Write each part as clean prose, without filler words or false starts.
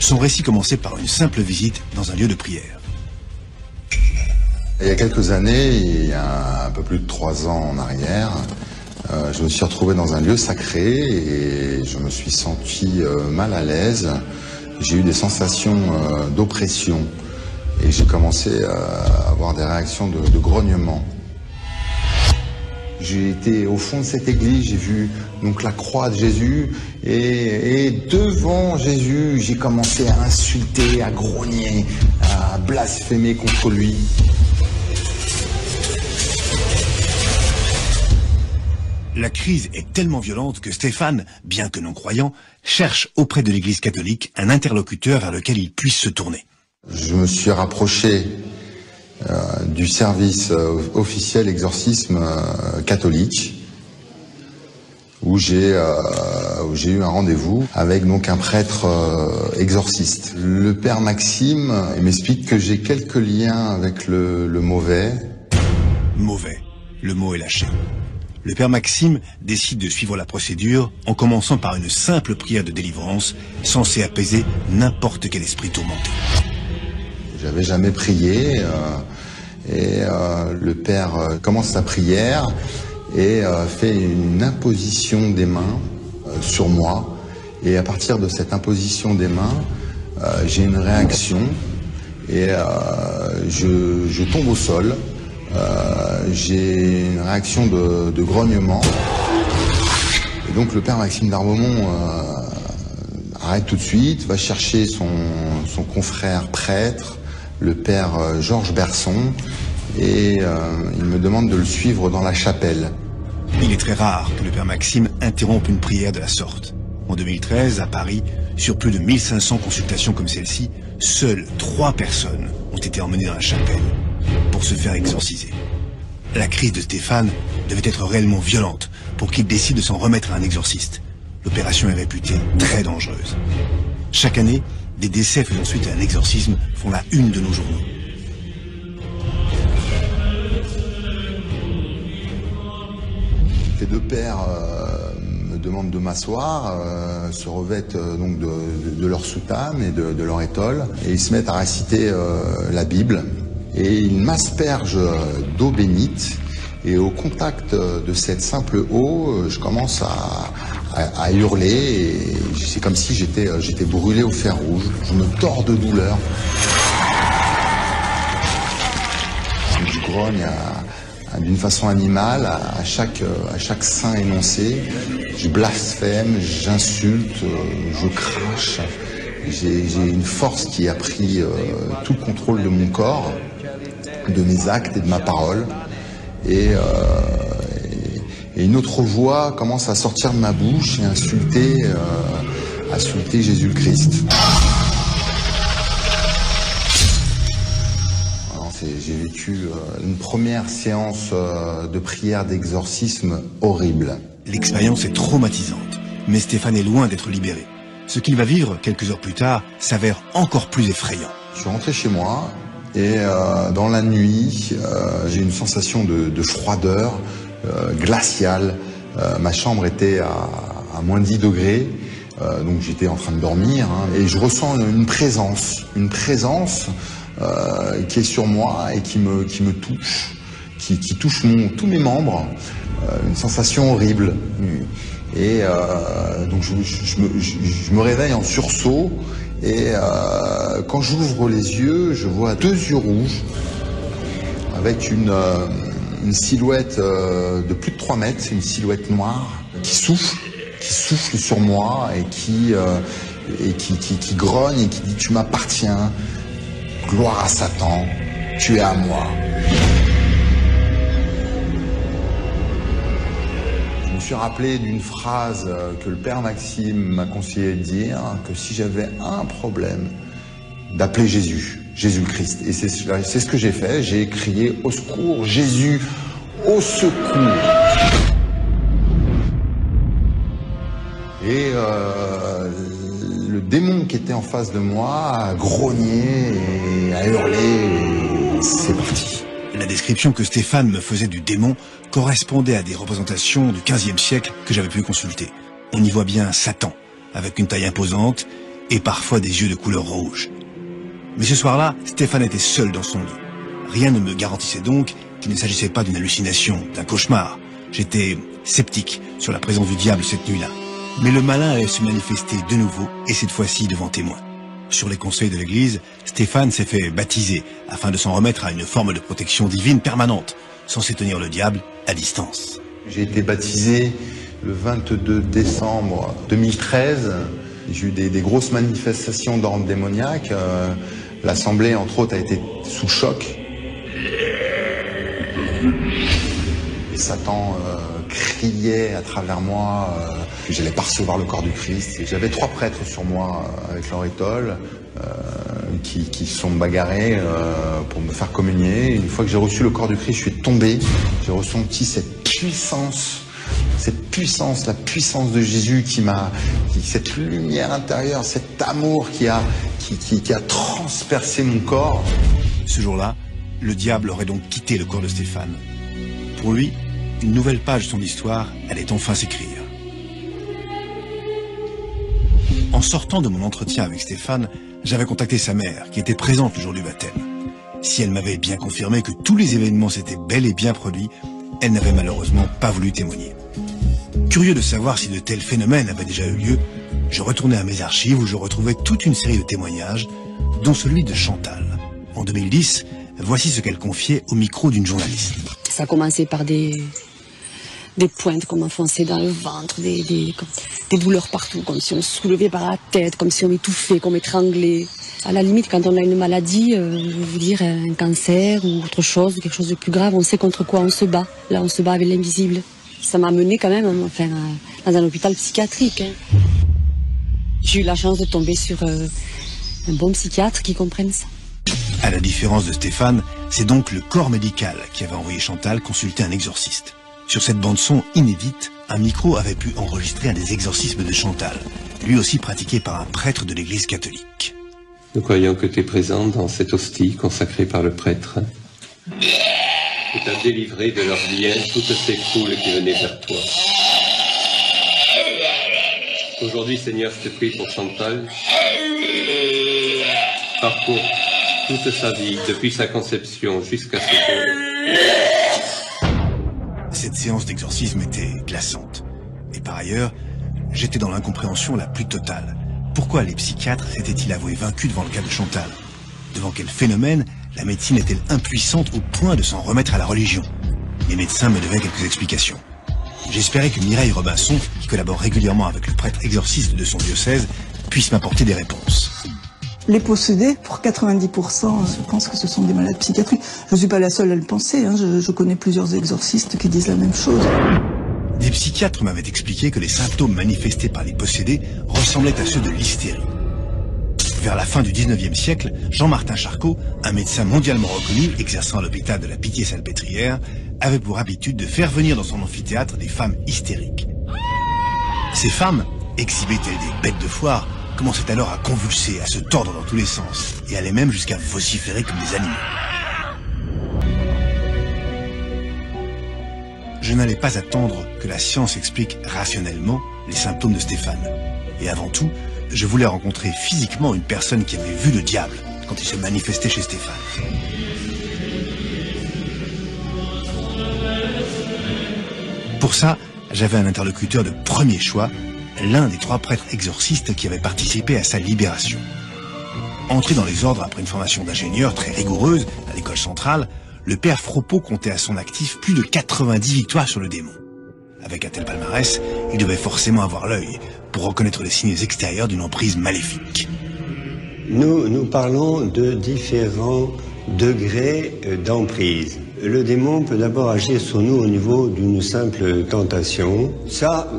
Son récit commençait par une simple visite dans un lieu de prière. Il y a quelques années, il y a un peu plus de 3 ans en arrière, je me suis retrouvé dans un lieu sacré et je me suis senti mal à l'aise. J'ai eu des sensations d'oppression et j'ai commencé à avoir des réactions de grognement. J'ai été au fond de cette église, j'ai vu donc la croix de Jésus et devant Jésus, j'ai commencé à insulter, à grogner, à blasphémer contre lui. La crise est tellement violente que Stéphane, bien que non croyant, cherche auprès de l'Église catholique un interlocuteur vers lequel il puisse se tourner. Je me suis rapproché du service officiel exorcisme catholique où j'ai eu un rendez-vous avec donc un prêtre exorciste. Le père Maxime m'explique que j'ai quelques liens avec le mauvais. Mauvais, le mot est lâché. Le père Maxime décide de suivre la procédure en commençant par une simple prière de délivrance censée apaiser n'importe quel esprit tourmenté. J'avais jamais prié et le père commence sa prière et fait une imposition des mains sur moi. Et à partir de cette imposition des mains, j'ai une réaction et je tombe au sol. J'ai une réaction de grognement. Et donc le père Maxime d'Arbaumont arrête tout de suite, va chercher son confrère prêtre, le père Georges Berson, et il me demande de le suivre dans la chapelle. Il est très rare que le père Maxime interrompe une prière de la sorte. En 2013, à Paris, sur plus de 1500 consultations comme celle-ci, seules 3 personnes ont été emmenées dans la chapelle pour se faire exorciser. La crise de Stéphane devait être réellement violente pour qu'il décide de s'en remettre à un exorciste. L'opération est réputée très dangereuse. Chaque année, des décès faisant suite à un exorcisme font la une de nos journaux. Les 2 pères me demandent de m'asseoir, se revêtent donc de leur soutane et de leur étole, et ils se mettent à réciter la Bible. Et ils m'aspergent d'eau bénite, et au contact de cette simple eau, je commence à hurler, et c'est comme si j'étais brûlé au fer rouge. Je me tords de douleur. Je grogne d'une façon animale à chaque saint énoncé. Je blasphème, j'insulte, je crache. J'ai une force qui a pris tout le contrôle de mon corps, de mes actes et de ma parole. Et une autre voix commence à sortir de ma bouche et insulter Jésus le Christ. J'ai vécu une première séance de prière d'exorcisme horrible. L'expérience est traumatisante, mais Stéphane est loin d'être libéré. Ce qu'il va vivre quelques heures plus tard s'avère encore plus effrayant. Je suis rentré chez moi et dans la nuit, j'ai une sensation de froideur glaciale. Ma chambre était à moins 10 degrés, donc j'étais en train de dormir, et je ressens une présence qui est sur moi et qui me touche, qui touche tous mes membres, une sensation horrible. Et donc je me réveille en sursaut et quand j'ouvre les yeux, je vois 2 yeux rouges avec une silhouette de plus de 3 mètres, une silhouette noire qui souffle sur moi et qui grogne et qui dit « Tu m'appartiens, gloire à Satan, tu es à moi ». Je me suis rappelé d'une phrase que le père Maxime m'a conseillé de dire, que si j'avais un problème, d'appeler Jésus le Christ. Et c'est ce que j'ai fait, j'ai crié « Au secours, Jésus, au secours !» Et le démon qui était en face de moi a grogné et a hurlé, et c'est parti. La description que Stéphane me faisait du démon correspondait à des représentations du XVe siècle que j'avais pu consulter. On y voit bien Satan, avec une taille imposante et parfois des yeux de couleur rouge. Mais ce soir-là, Stéphane était seul dans son lit. Rien ne me garantissait donc qu'il ne s'agissait pas d'une hallucination, d'un cauchemar. J'étais sceptique sur la présence du diable cette nuit-là. Mais le malin allait se manifester de nouveau, et cette fois-ci devant témoins. Sur les conseils de l'Église, Stéphane s'est fait baptiser afin de s'en remettre à une forme de protection divine permanente, censée tenir le diable à distance. J'ai été baptisé le 22 décembre 2013. J'ai eu des grosses manifestations d'ordre démoniaque. L'Assemblée, entre autres, a été sous choc. Et Satan criait à travers moi que j'allais pas recevoir le corps du Christ. J'avais 3 prêtres sur moi avec leur étole qui se sont bagarrés pour me faire communier. Une fois que j'ai reçu le corps du Christ, je suis tombé. J'ai ressenti cette puissance, la puissance de Jésus cette lumière intérieure, cet amour qui a transpercé mon corps. Ce jour-là, le diable aurait donc quitté le corps de Stéphane. Pour lui, une nouvelle page de son histoire allait enfin s'écrire. En sortant de mon entretien avec Stéphane, j'avais contacté sa mère, qui était présente le jour du baptême. Si elle m'avait bien confirmé que tous les événements s'étaient bel et bien produits, elle n'avait malheureusement pas voulu témoigner. Curieux de savoir si de tels phénomènes avaient déjà eu lieu, je retournais à mes archives où je retrouvais toute une série de témoignages, dont celui de Chantal. En 2010, voici ce qu'elle confiait au micro d'une journaliste. Ça a commencé par des pointes qu'on m'enfonçait dans le ventre, des douleurs partout, comme si on se soulevait par la tête, comme si on m'étouffait, qu'on m'étranglait. À la limite, quand on a une maladie, je veux dire un cancer ou autre chose, quelque chose de plus grave, on sait contre quoi on se bat. Là, on se bat avec l'invisible. Ça m'a mené quand même dans un hôpital psychiatrique. J'ai eu la chance de tomber sur un bon psychiatre qui comprenne ça. À la différence de Stéphane, c'est donc le corps médical qui avait envoyé Chantal consulter un exorciste. Sur cette bande-son inédite, un micro avait pu enregistrer un des exorcismes de Chantal, lui aussi pratiqué par un prêtre de l'église catholique. Nous croyons que tu es présente dans cette hostie consacrée par le prêtre. Tu t'as délivré de leurs liens toutes ces foules qui venaient vers toi. Aujourd'hui, Seigneur, je te prie pour Chantal. Parcours toute sa vie, depuis sa conception jusqu'à ce jour. Cette séance d'exorcisme était glaçante. Et par ailleurs, j'étais dans l'incompréhension la plus totale. Pourquoi les psychiatres s'étaient-ils avoués vaincus devant le cas de Chantal? Devant quel phénomène la médecine est-elle impuissante au point de s'en remettre à la religion? Les médecins me devaient quelques explications. J'espérais que Mireille Robinson, qui collabore régulièrement avec le prêtre exorciste de son diocèse, puisse m'apporter des réponses. Les possédés, pour 90%, je pense que ce sont des malades psychiatriques. Je ne suis pas la seule à le penser, je connais plusieurs exorcistes qui disent la même chose. Des psychiatres m'avaient expliqué que les symptômes manifestés par les possédés ressemblaient à ceux de l'hystérie. Vers la fin du 19e siècle, Jean-Martin Charcot, un médecin mondialement reconnu exerçant à l'hôpital de la Pitié-Salpêtrière, avait pour habitude de faire venir dans son amphithéâtre des femmes hystériques. Ces femmes, exhibées telles des bêtes de foire, commençaient alors à convulser, à se tordre dans tous les sens, et allaient même jusqu'à vociférer comme des animaux. Je n'allais pas attendre que la science explique rationnellement les symptômes de Stéphane. Et avant tout, je voulais rencontrer physiquement une personne qui avait vu le diable quand il se manifestait chez Stéphane. Pour ça, j'avais un interlocuteur de premier choix, l'un des 3 prêtres exorcistes qui avaient participé à sa libération. Entré dans les ordres après une formation d'ingénieur très rigoureuse à l'école centrale, le père Fropeau comptait à son actif plus de 90 victoires sur le démon. Avec un tel palmarès, il devait forcément avoir l'œil pour reconnaître les signes extérieurs d'une emprise maléfique. Nous parlons de différents degrés d'emprise. Le démon peut d'abord agir sur nous au niveau d'une simple tentation. Ça,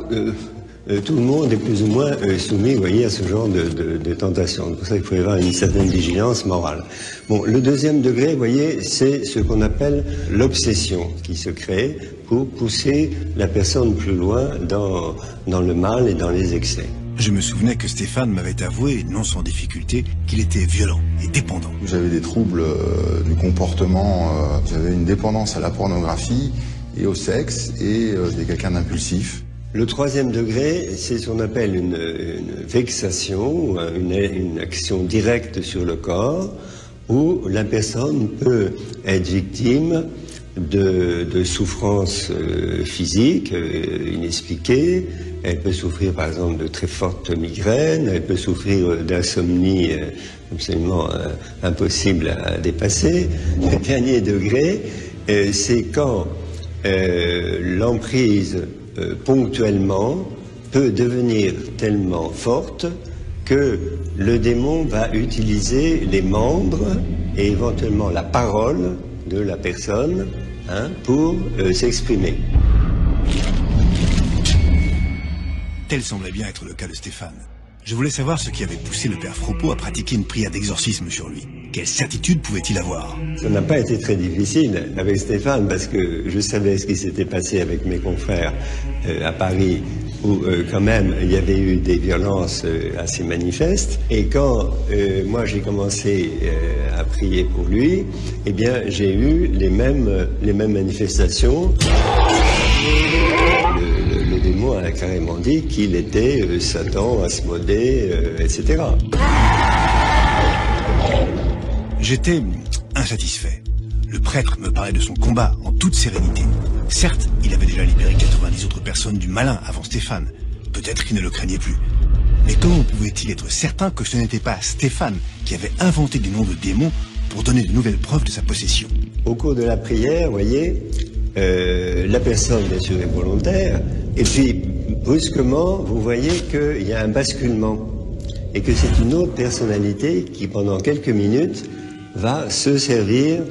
tout le monde est plus ou moins soumis, vous voyez, à ce genre de tentation. C'est pour ça qu'il faut y avoir une certaine vigilance morale. Bon, le deuxième degré, vous voyez, c'est ce qu'on appelle l'obsession qui se crée pour pousser la personne plus loin dans le mal et dans les excès. Je me souvenais que Stéphane m'avait avoué, non sans difficulté, qu'il était violent et dépendant. J'avais des troubles du comportement, j'avais une dépendance à la pornographie et au sexe, et j'étais quelqu'un d'impulsif. Le troisième degré, c'est ce qu'on appelle une vexation, une action directe sur le corps, où la personne peut être victime de souffrances physiques inexpliquées. Elle peut souffrir par exemple de très fortes migraines, elle peut souffrir d'insomnie absolument impossible à dépasser. Le dernier degré, c'est quand l'emprise ponctuellement peut devenir tellement forte que le démon va utiliser les membres et éventuellement la parole de la personne pour s'exprimer. Tel semblait bien être le cas de Stéphane. Je voulais savoir ce qui avait poussé le père Fropeau à pratiquer une prière d'exorcisme sur lui. Quelle certitude pouvait-il avoir? Ça n'a pas été très difficile avec Stéphane parce que je savais ce qui s'était passé avec mes confrères à Paris où quand même il y avait eu des violences assez manifestes. Et quand moi j'ai commencé à prier pour lui, eh bien j'ai eu les mêmes manifestations. Le démon a carrément dit qu'il était Satan, Asmodée, etc. J'étais insatisfait. Le prêtre me parlait de son combat en toute sérénité. Certes, il avait déjà libéré 90 autres personnes du malin avant Stéphane. Peut-être qu'il ne le craignait plus. Mais comment pouvait-il être certain que ce n'était pas Stéphane qui avait inventé des noms de démons pour donner de nouvelles preuves de sa possession? Au cours de la prière, vous voyez, la personne, bien sûr, est volontaire, et puis, brusquement, vous voyez qu'il y a un basculement, et que c'est une autre personnalité qui, pendant quelques minutes, va se servir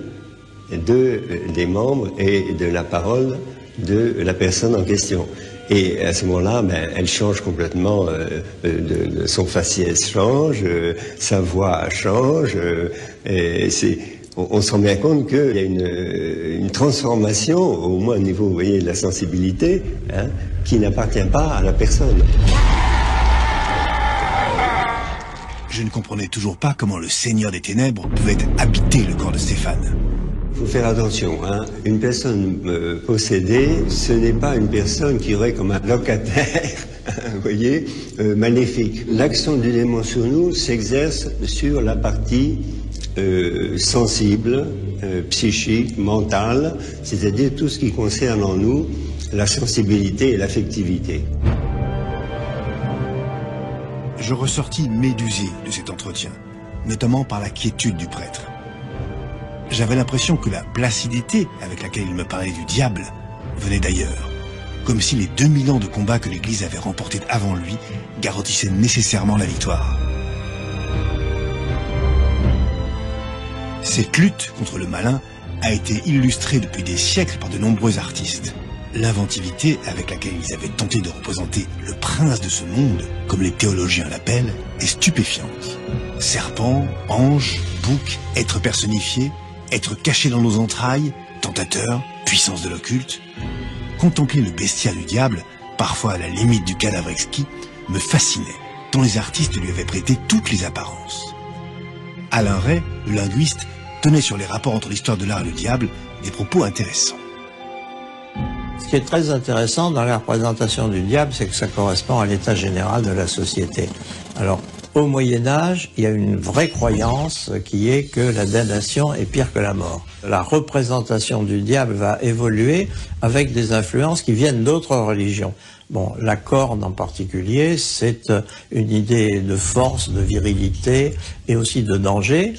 des membres et de la parole de la personne en question. Et à ce moment-là, elle change complètement, son faciès change, sa voix change, et on se rend bien compte qu'il y a une transformation, au moins au niveau, vous voyez, de la sensibilité, qui n'appartient pas à la personne. Je ne comprenais toujours pas comment le Seigneur des Ténèbres pouvait habiter le corps de Stéphane. Il faut faire attention, une personne possédée, ce n'est pas une personne qui aurait comme un locataire, vous voyez, maléfique. L'action du démon sur nous s'exerce sur la partie sensible, psychique, mentale, c'est-à-dire tout ce qui concerne en nous la sensibilité et l'affectivité. Je ressortis médusé de cet entretien, notamment par la quiétude du prêtre. J'avais l'impression que la placidité avec laquelle il me parlait du diable venait d'ailleurs, comme si les 2000 ans de combat que l'Église avait remportés avant lui garantissaient nécessairement la victoire. Cette lutte contre le malin a été illustrée depuis des siècles par de nombreux artistes. L'inventivité avec laquelle ils avaient tenté de représenter le prince de ce monde, comme les théologiens l'appellent, est stupéfiante. Serpent, ange, bouc, être personnifié, être caché dans nos entrailles, tentateur, puissance de l'occulte. Contempler le bestiat du diable, parfois à la limite du cadavre exquis, me fascinait, tant les artistes lui avaient prêté toutes les apparences. Alain Ray, le linguiste, tenait sur les rapports entre l'histoire de l'art et le diable des propos intéressants. Ce qui est très intéressant dans la représentation du diable, c'est que ça correspond à l'état général de la société. Alors, au Moyen-Âge, il y a une vraie croyance qui est que la damnation est pire que la mort. La représentation du diable va évoluer avec des influences qui viennent d'autres religions. Bon, la corne en particulier, c'est une idée de force, de virilité et aussi de danger,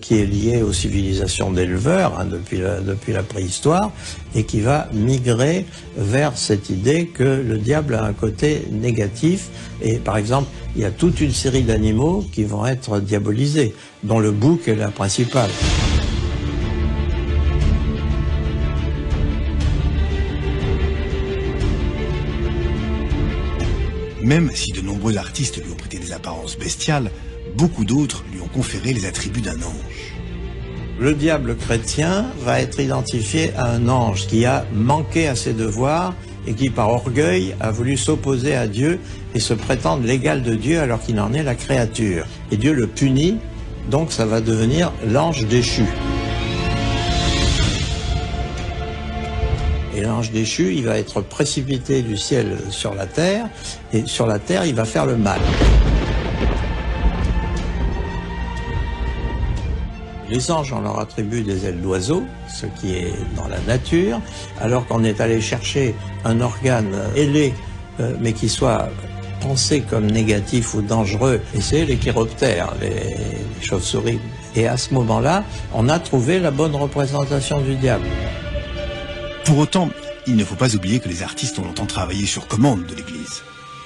qui est lié aux civilisations d'éleveurs depuis la préhistoire et qui va migrer vers cette idée que le diable a un côté négatif. Et par exemple, il y a toute une série d'animaux qui vont être diabolisés, dont le bouc est la principale. Même si de nombreux artistes lui ont prêté des apparences bestiales, beaucoup d'autres lui ont conféré les attributs d'un ange. Le diable chrétien va être identifié à un ange qui a manqué à ses devoirs et qui, par orgueil, a voulu s'opposer à Dieu et se prétendre l'égal de Dieu alors qu'il en est la créature. Et Dieu le punit, donc ça va devenir l'ange déchu. Et l'ange déchu, il va être précipité du ciel sur la terre, et sur la terre, il va faire le mal. Les anges, on leur attribue des ailes d'oiseau, ce qui est dans la nature, alors qu'on est allé chercher un organe ailé, mais qui soit pensé comme négatif ou dangereux, et c'est les chiroptères, les chauves-souris. Et à ce moment-là, on a trouvé la bonne représentation du diable. Pour autant, il ne faut pas oublier que les artistes ont longtemps travaillé sur commande de l'Église.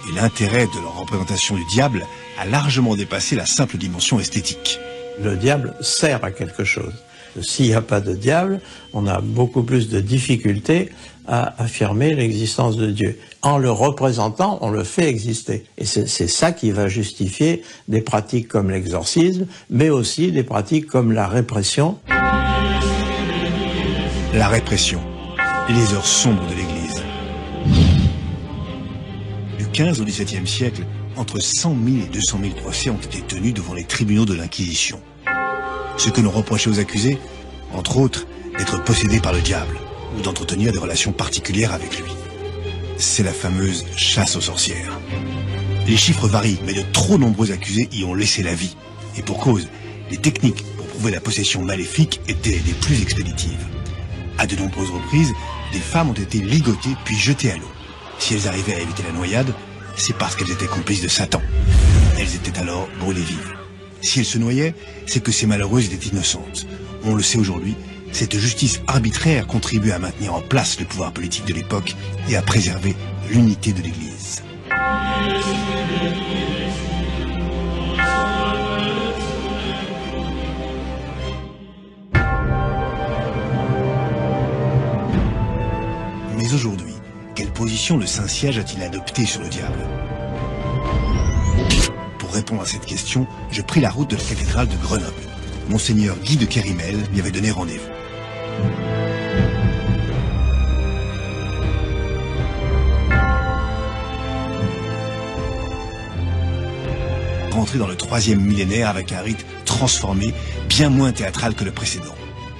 Et l'intérêt de leur représentation du diable a largement dépassé la simple dimension esthétique. Le diable sert à quelque chose. S'il n'y a pas de diable, on a beaucoup plus de difficultés à affirmer l'existence de Dieu. En le représentant, on le fait exister. Et c'est ça qui va justifier des pratiques comme l'exorcisme, mais aussi des pratiques comme la répression. La répression, les heures sombres de l'Église. Du 15 au XVIIe siècle, entre 100 000 et 200 000 procès ont été tenus devant les tribunaux de l'Inquisition. Ce que l'on reprochait aux accusés, entre autres, d'être possédés par le diable ou d'entretenir des relations particulières avec lui. C'est la fameuse chasse aux sorcières. Les chiffres varient, mais de trop nombreux accusés y ont laissé la vie. Et pour cause, les techniques pour prouver la possession maléfique étaient des plus expéditives. À de nombreuses reprises, des femmes ont été ligotées puis jetées à l'eau. Si elles arrivaient à éviter la noyade, c'est parce qu'elles étaient complices de Satan. Elles étaient alors brûlées vives. Si elles se noyaient, c'est que ces malheureuses étaient innocentes. On le sait aujourd'hui, cette justice arbitraire contribue à maintenir en place le pouvoir politique de l'époque et à préserver l'unité de l'Église. Mais aujourd'hui, quelle position le Saint-Siège a-t-il adopté sur le diable? Pour répondre à cette question, je pris la route de la cathédrale de Grenoble. Monseigneur Guy de Kérimel m'y avait donné rendez-vous. Rentré dans le 3e millénaire avec un rite transformé, bien moins théâtral que le précédent.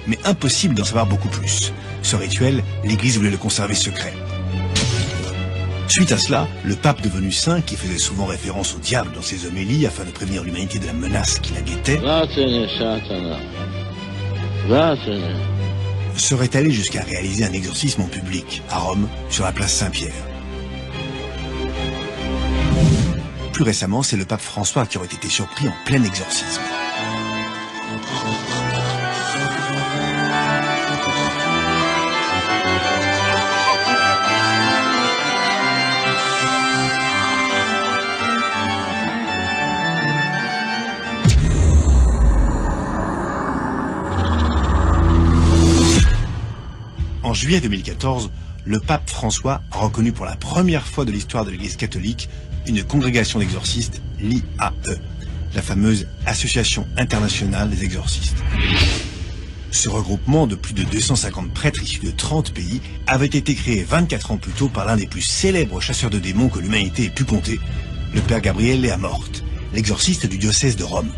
Mais impossible d'en savoir beaucoup plus. Ce rituel, l'Église voulait le conserver secret. Suite à cela, le pape devenu saint, qui faisait souvent référence au diable dans ses homélies afin de prévenir l'humanité de la menace qui la guettait, serait allé jusqu'à réaliser un exorcisme en public, à Rome, sur la place Saint-Pierre. Plus récemment, c'est le pape François qui aurait été surpris en plein exorcisme. En juillet 2014, le pape François a reconnu pour la première fois de l'histoire de l'Église catholique une congrégation d'exorcistes, l'IAE, la fameuse Association internationale des exorcistes. Ce regroupement de plus de 250 prêtres issus de 30 pays avait été créé 24 ans plus tôt par l'un des plus célèbres chasseurs de démons que l'humanité ait pu compter, le père Gabriele Amort, l'exorciste du diocèse de Rome.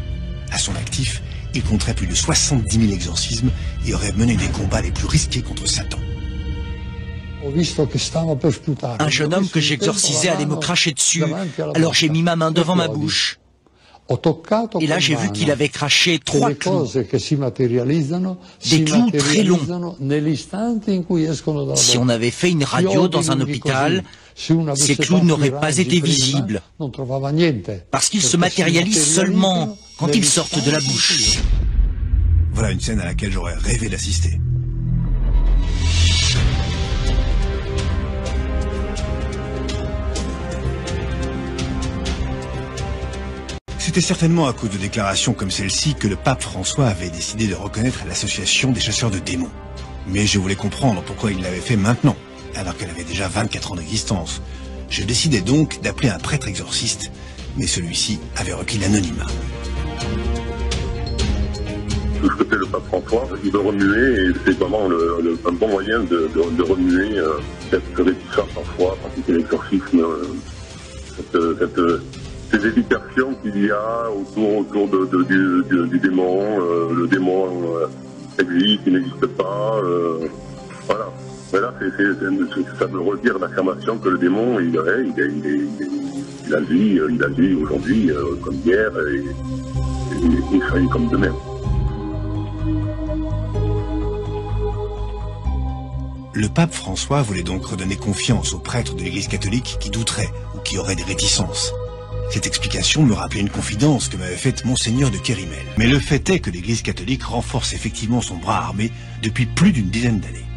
À son actif, il compterait plus de 70 000 exorcismes et aurait mené des combats les plus risqués contre Satan. Un jeune homme que j'exorcisais allait me cracher dessus, alors j'ai mis ma main devant ma bouche. Et là j'ai vu qu'il avait craché 3 clous. Des clous très longs. Si on avait fait une radio dans un hôpital, ces clous n'auraient pas été visibles, parce qu'ils se matérialisent seulement quand ils sortent de la bouche. Voilà une scène à laquelle j'aurais rêvé d'assister. C'était certainement à cause de déclarations comme celle-ci que le pape François avait décidé de reconnaître l'association des chasseurs de démons. Mais je voulais comprendre pourquoi il l'avait fait maintenant, alors qu'elle avait déjà 24 ans d'existence. Je décidai donc d'appeler un prêtre exorciste, mais celui-ci avait requis l'anonymat. Tout ce que fait le pape François, il veut remuer, et c'est vraiment un bon moyen de remuer cette réticence parfois, pratiquer l'exorcisme, ces hésitations qu'il y a autour du démon, le démon existe, il n'existe pas, voilà. Mais là, ça veut redire l'affirmation que le démon, il agit aujourd'hui comme hier et comme demain. Le pape François voulait donc redonner confiance aux prêtres de l'Église catholique qui douteraient ou qui auraient des réticences. Cette explication me rappelait une confidence que m'avait faite Monseigneur de Kérimel. Mais le fait est que l'Église catholique renforce effectivement son bras armé depuis plus d'une dizaine d'années.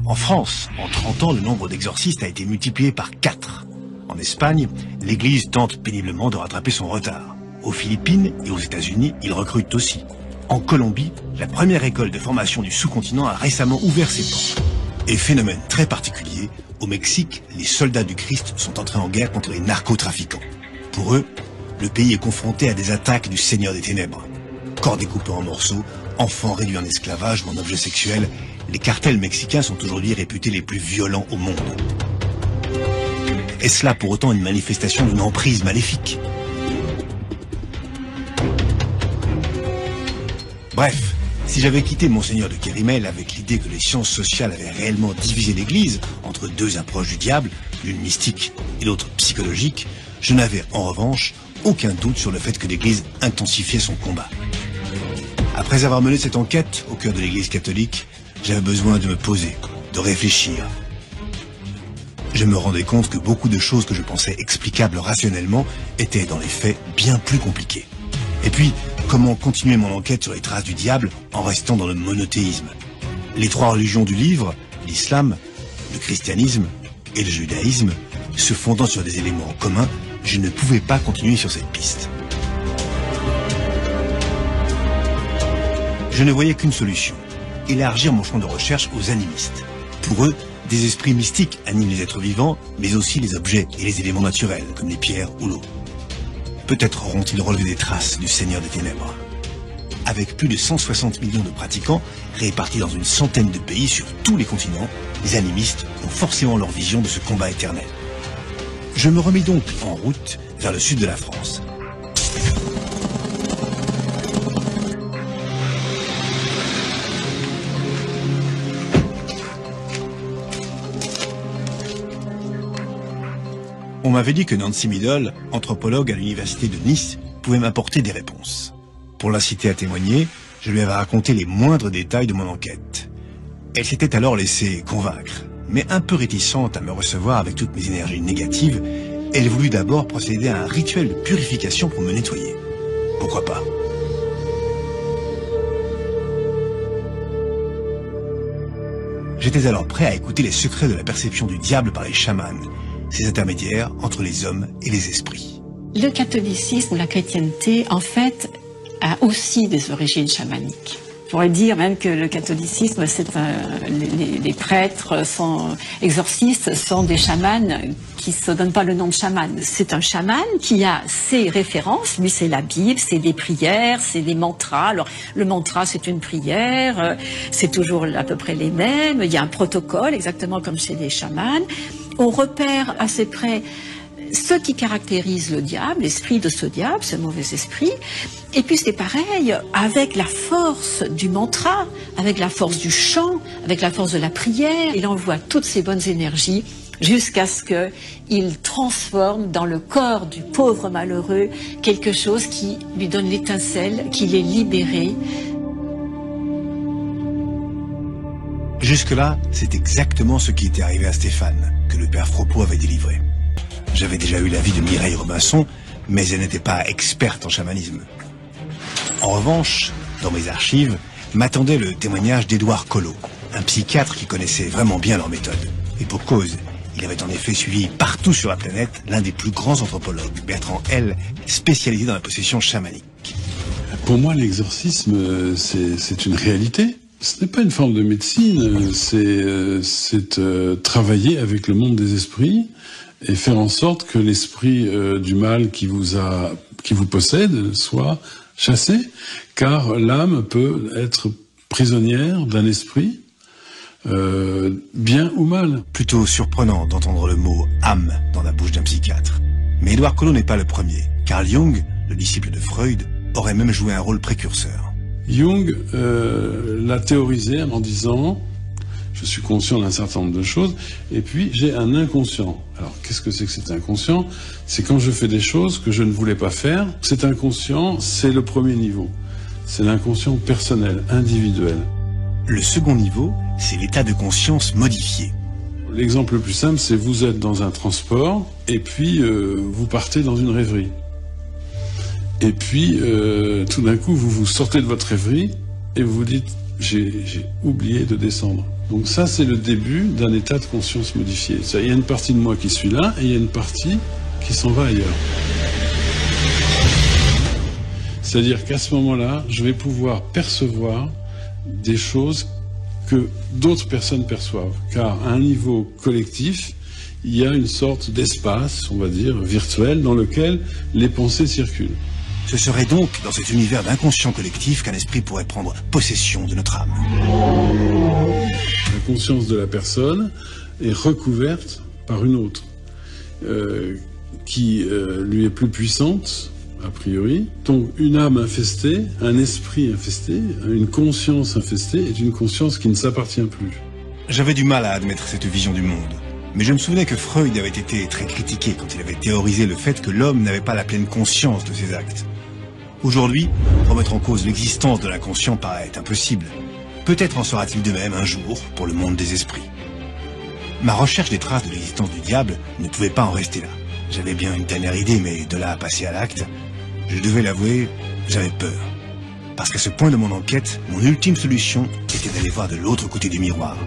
En France, en 30 ans, le nombre d'exorcistes a été multiplié par 4. En Espagne, l'Église tente péniblement de rattraper son retard. Aux Philippines et aux États-Unis, ils recrutent aussi. En Colombie, la première école de formation du sous-continent a récemment ouvert ses portes. Et phénomène très particulier, au Mexique, les soldats du Christ sont entrés en guerre contre les narcotrafiquants. Pour eux, le pays est confronté à des attaques du Seigneur des Ténèbres. Corps découpés en morceaux, enfants réduits en esclavage ou en objets sexuels, les cartels mexicains sont aujourd'hui réputés les plus violents au monde. Est-ce là pour autant une manifestation d'une emprise maléfique ? Bref, si j'avais quitté Monseigneur de Kérimel avec l'idée que les sciences sociales avaient réellement divisé l'Église entre deux approches du diable, l'une mystique et l'autre psychologique, je n'avais en revanche aucun doute sur le fait que l'Église intensifiait son combat. Après avoir mené cette enquête au cœur de l'Église catholique, j'avais besoin de me poser, de réfléchir. Je me rendais compte que beaucoup de choses que je pensais explicables rationnellement étaient dans les faits bien plus compliquées. Et puis, comment continuer mon enquête sur les traces du diable en restant dans le monothéisme? Les 3 religions du livre, l'islam, le christianisme et le judaïsme, se fondant sur des éléments communs, je ne pouvais pas continuer sur cette piste. Je ne voyais qu'une solution, élargir mon champ de recherche aux animistes. Pour eux, des esprits mystiques animent les êtres vivants, mais aussi les objets et les éléments naturels, comme les pierres ou l'eau. Peut-être auront-ils relevé des traces du Seigneur des Ténèbres. Avec plus de 160 millions de pratiquants, répartis dans une centaine de pays sur tous les continents, les animistes ont forcément leur vision de ce combat éternel. Je me remis donc en route vers le sud de la France. On m'avait dit que Nancy Middle, anthropologue à l'université de Nice, pouvait m'apporter des réponses. Pour l'inciter à témoigner, je lui avais raconté les moindres détails de mon enquête. Elle s'était alors laissée convaincre, mais un peu réticente à me recevoir avec toutes mes énergies négatives, elle voulut d'abord procéder à un rituel de purification pour me nettoyer. Pourquoi pas ? J'étais alors prêt à écouter les secrets de la perception du diable par les chamans, ces intermédiaires entre les hommes et les esprits. Le catholicisme ou la chrétienté, en fait, a aussi des origines chamaniques. On pourrait dire même que le catholicisme, les prêtres exorcistes sont des chamans qui ne se donnent pas le nom de chaman. C'est un chaman qui a ses références. Lui, c'est la Bible, c'est des prières, c'est des mantras. Alors, le mantra, c'est une prière, c'est toujours à peu près les mêmes. Il y a un protocole, exactement comme chez les chamans. On repère assez près ce qui caractérise le diable, l'esprit de ce diable, ce mauvais esprit. Et puis c'est pareil avec la force du mantra, avec la force du chant, avec la force de la prière. Il envoie toutes ces bonnes énergies jusqu'à ce qu'il transforme dans le corps du pauvre malheureux quelque chose qui lui donne l'étincelle, qui l'est libéré. Jusque-là, c'est exactement ce qui était arrivé à Stéphane, que le père Fropeau avait délivré. J'avais déjà eu l'avis de Mireille Robinson, mais elle n'était pas experte en chamanisme. En revanche, dans mes archives, m'attendait le témoignage d'Édouard Collot, un psychiatre qui connaissait vraiment bien leur méthode. Et pour cause, il avait en effet suivi partout sur la planète l'un des plus grands anthropologues, Bertrand L., spécialisé dans la possession chamanique. Pour moi, l'exorcisme, c'est une réalité. Ce n'est pas une forme de médecine, c'est travailler avec le monde des esprits et faire en sorte que l'esprit du mal qui vous possède soit chassé, car l'âme peut être prisonnière d'un esprit, bien ou mal. Plutôt surprenant d'entendre le mot « âme » dans la bouche d'un psychiatre. Mais Édouard Collot n'est pas le premier. Carl Jung, le disciple de Freud, aurait même joué un rôle précurseur. Jung l'a théorisé en disant « Je suis conscient d'un certain nombre de choses, et puis j'ai un inconscient. Alors qu'est-ce que c'est que cet inconscient? C'est quand je fais des choses que je ne voulais pas faire. Cet inconscient, c'est le premier niveau. C'est l'inconscient personnel, individuel. Le second niveau, c'est l'état de conscience modifié. L'exemple le plus simple, c'est vous êtes dans un transport, et puis vous partez dans une rêverie. Et puis, tout d'un coup, vous vous sortez de votre rêverie, et vous vous dites, j'ai oublié de descendre. Donc ça, c'est le début d'un état de conscience modifié. Il y a une partie de moi qui suit là, et il y a une partie qui s'en va ailleurs. C'est-à-dire qu'à ce moment-là, je vais pouvoir percevoir des choses que d'autres personnes perçoivent. Car à un niveau collectif, il y a une sorte d'espace, on va dire, virtuel, dans lequel les pensées circulent. Ce serait donc dans cet univers d'inconscient collectif qu'un esprit pourrait prendre possession de notre âme. La conscience de la personne est recouverte par une autre, qui lui est plus puissante, a priori. Donc une âme infestée, un esprit infesté, une conscience infestée est une conscience qui ne s'appartient plus. J'avais du mal à admettre cette vision du monde. Mais je me souvenais que Freud avait été très critiqué quand il avait théorisé le fait que l'homme n'avait pas la pleine conscience de ses actes. Aujourd'hui, remettre en cause l'existence de l'inconscient paraît impossible. Peut-être en sera-t-il de même un jour pour le monde des esprits. Ma recherche des traces de l'existence du diable ne pouvait pas en rester là. J'avais bien une dernière idée, mais de là à passer à l'acte, je devais l'avouer, j'avais peur. Parce qu'à ce point de mon enquête, mon ultime solution était d'aller voir de l'autre côté du miroir.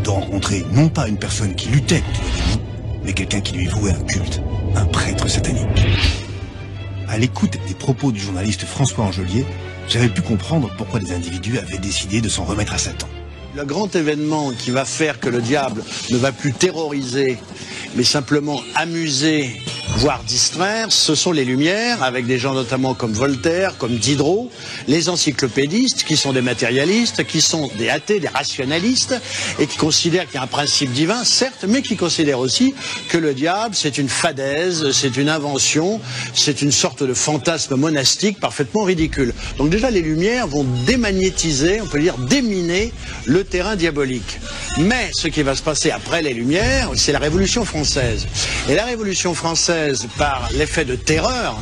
De rencontrer non pas une personne qui luttait contre le démon, mais quelqu'un qui lui vouait un culte, un prêtre satanique. À l'écoute des propos du journaliste François Angelier, j'avais pu comprendre pourquoi des individus avaient décidé de s'en remettre à Satan. Le grand événement qui va faire que le diable ne va plus terroriser, mais simplement amuser, voire distraire, ce sont les Lumières, avec des gens notamment comme Voltaire, comme Diderot, les encyclopédistes, qui sont des matérialistes, qui sont des athées, des rationalistes, et qui considèrent qu'il y a un principe divin, certes, mais qui considèrent aussi que le diable, c'est une fadaise, c'est une invention, c'est une sorte de fantasme monastique parfaitement ridicule. Donc déjà, les Lumières vont démagnétiser, on peut dire déminer, le terrain diabolique. Mais ce qui va se passer après les Lumières, c'est la Révolution française. Et la Révolution française, par l'effet de terreur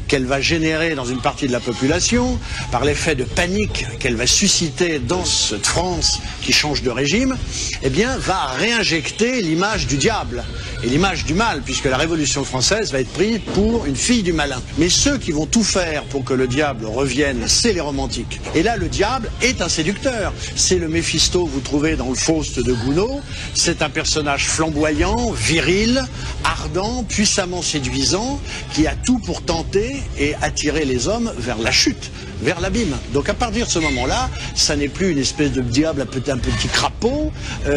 qu'elle va générer dans une partie de la population, par l'effet de panique qu'elle va susciter dans cette France qui change de régime, eh bien, va réinjecter l'image du diable et l'image du mal, puisque la Révolution française va être prise pour une fille du malin. Mais ceux qui vont tout faire pour que le diable revienne, c'est les romantiques. Et là, le diable est un séducteur. C'est le Méphisto que vous trouvez dans le Faust de Gounod. C'est un personnage flamboyant, viril, ardent, puissamment séduisant, qui a tout pour tenter et attirer les hommes vers la chute, vers l'abîme. Donc à partir de ce moment-là, ça n'est plus une espèce de diable un petit crapaud,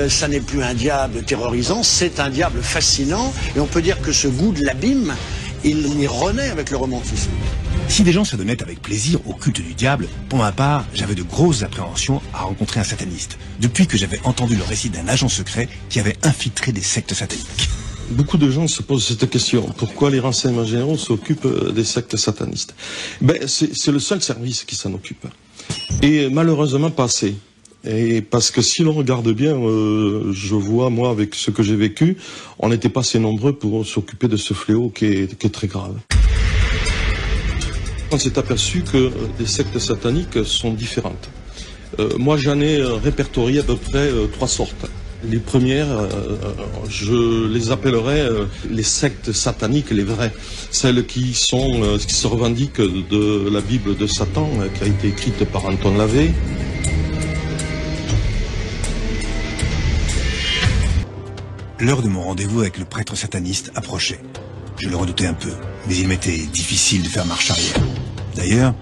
ça n'est plus un diable terrorisant, c'est un diable fascinant, et on peut dire que ce goût de l'abîme, il y renaît avec le romantisme. Si des gens se donnaient avec plaisir au culte du diable, pour ma part, j'avais de grosses appréhensions à rencontrer un sataniste, depuis que j'avais entendu le récit d'un agent secret qui avait infiltré des sectes sataniques. Beaucoup de gens se posent cette question. Pourquoi les renseignements généraux s'occupent des sectes satanistes? C'est le seul service qui s'en occupe. Et malheureusement pas assez. Et parce que si l'on regarde bien, je vois, moi, avec ce que j'ai vécu, on n'était pas assez nombreux pour s'occuper de ce fléau qui est très grave. On s'est aperçu que les sectes sataniques sont différentes. Moi, j'en ai répertorié à peu près 3 sortes. Les premières, je les appellerais les sectes sataniques, les vraies. Celles qui se revendiquent de la Bible de Satan, qui a été écrite par Anton Lavey. L'heure de mon rendez-vous avec le prêtre sataniste approchait. Je le redoutais un peu, mais il m'était difficile de faire marche arrière. D'ailleurs,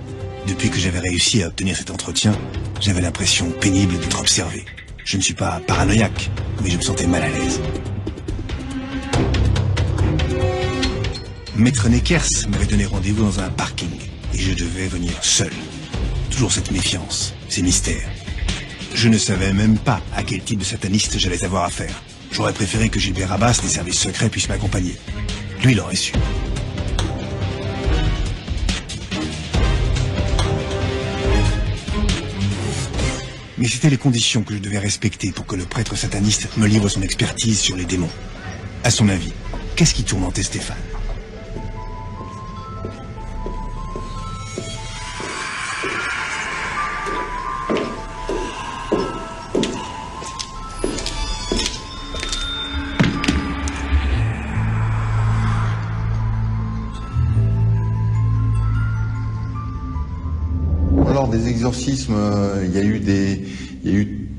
depuis que j'avais réussi à obtenir cet entretien, j'avais l'impression pénible d'être observé. Je ne suis pas paranoïaque, mais je me sentais mal à l'aise. Maître Neckers m'avait donné rendez-vous dans un parking, et je devais venir seul. Toujours cette méfiance, ces mystères. Je ne savais même pas à quel type de sataniste j'allais avoir affaire. J'aurais préféré que Gilbert Abbas des services secrets puisse m'accompagner. Lui, il aurait su. Mais c'était les conditions que je devais respecter pour que le prêtre sataniste me livre son expertise sur les démons. À son avis, qu'est-ce qui tourmentait Stéphane? Lors des exorcismes, il y a eu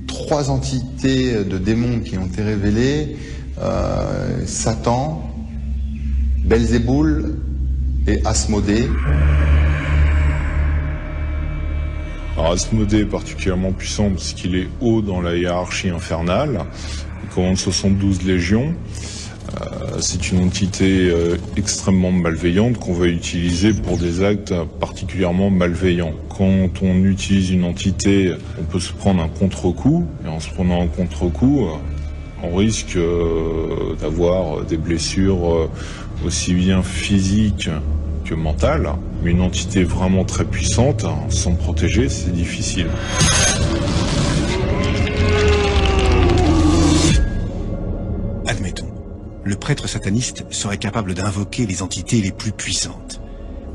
3 entités de démons qui ont été révélées. Satan, Belzéboul et Asmodée. Alors Asmodée est particulièrement puissant parce qu'il est haut dans la hiérarchie infernale. Il commande 72 légions. C'est une entité extrêmement malveillante qu'on va utiliser pour des actes particulièrement malveillants. Quand on utilise une entité, on peut se prendre un contre-coup, et en se prenant un contre-coup, on risque d'avoir des blessures aussi bien physiques que mentales. Mais une entité vraiment très puissante, sans protéger, c'est difficile. Admettons, le prêtre sataniste serait capable d'invoquer les entités les plus puissantes.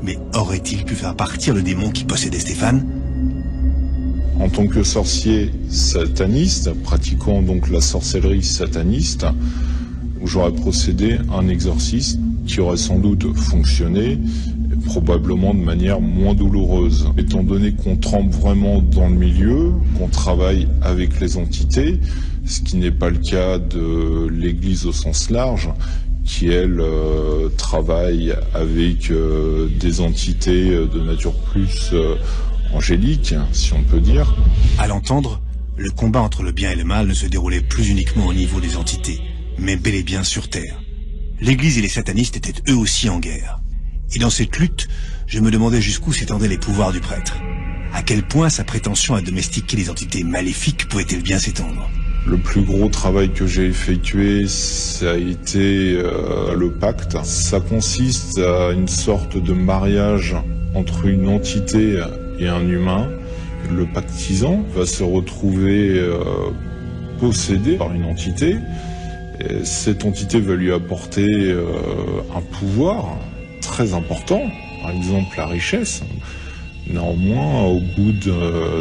Mais aurait-il pu faire partir le démon qui possédait Stéphane? En tant que sorcier sataniste, pratiquant donc la sorcellerie sataniste, j'aurais procédé à un exorcisme qui aurait sans doute fonctionné, probablement de manière moins douloureuse. Étant donné qu'on trempe vraiment dans le milieu, qu'on travaille avec les entités, ce qui n'est pas le cas de l'Église au sens large, qui elle travaille avec des entités de nature plus angélique, si on peut dire. À l'entendre, le combat entre le bien et le mal ne se déroulait plus uniquement au niveau des entités, mais bel et bien sur Terre. L'Église et les satanistes étaient eux aussi en guerre. Et dans cette lutte, je me demandais jusqu'où s'étendaient les pouvoirs du prêtre. À quel point sa prétention à domestiquer les entités maléfiques pouvait-elle bien s'étendre? Le plus gros travail que j'ai effectué, ça a été le pacte. Ça consiste à une sorte de mariage entre une entité et un humain. Le pactisant va se retrouver possédé par une entité. Et cette entité va lui apporter un pouvoir très important, par exemple la richesse. Néanmoins, au bout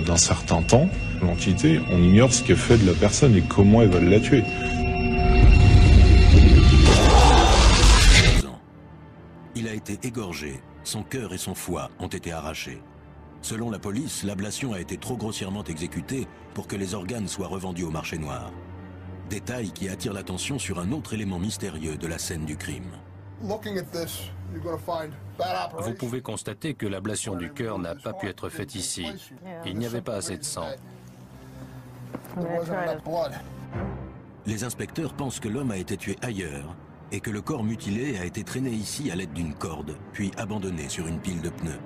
d'un certain temps, l'entité, on ignore ce qu'elle fait de la personne et comment elle va la tuer. Il a été égorgé, son cœur et son foie ont été arrachés. Selon la police, l'ablation a été trop grossièrement exécutée pour que les organes soient revendus au marché noir. Détail qui attire l'attention sur un autre élément mystérieux de la scène du crime. Vous pouvez constater que l'ablation du cœur n'a pas pu être faite ici. Il n'y avait pas assez de sang. Les inspecteurs pensent que l'homme a été tué ailleurs et que le corps mutilé a été traîné ici à l'aide d'une corde, puis abandonné sur une pile de pneus.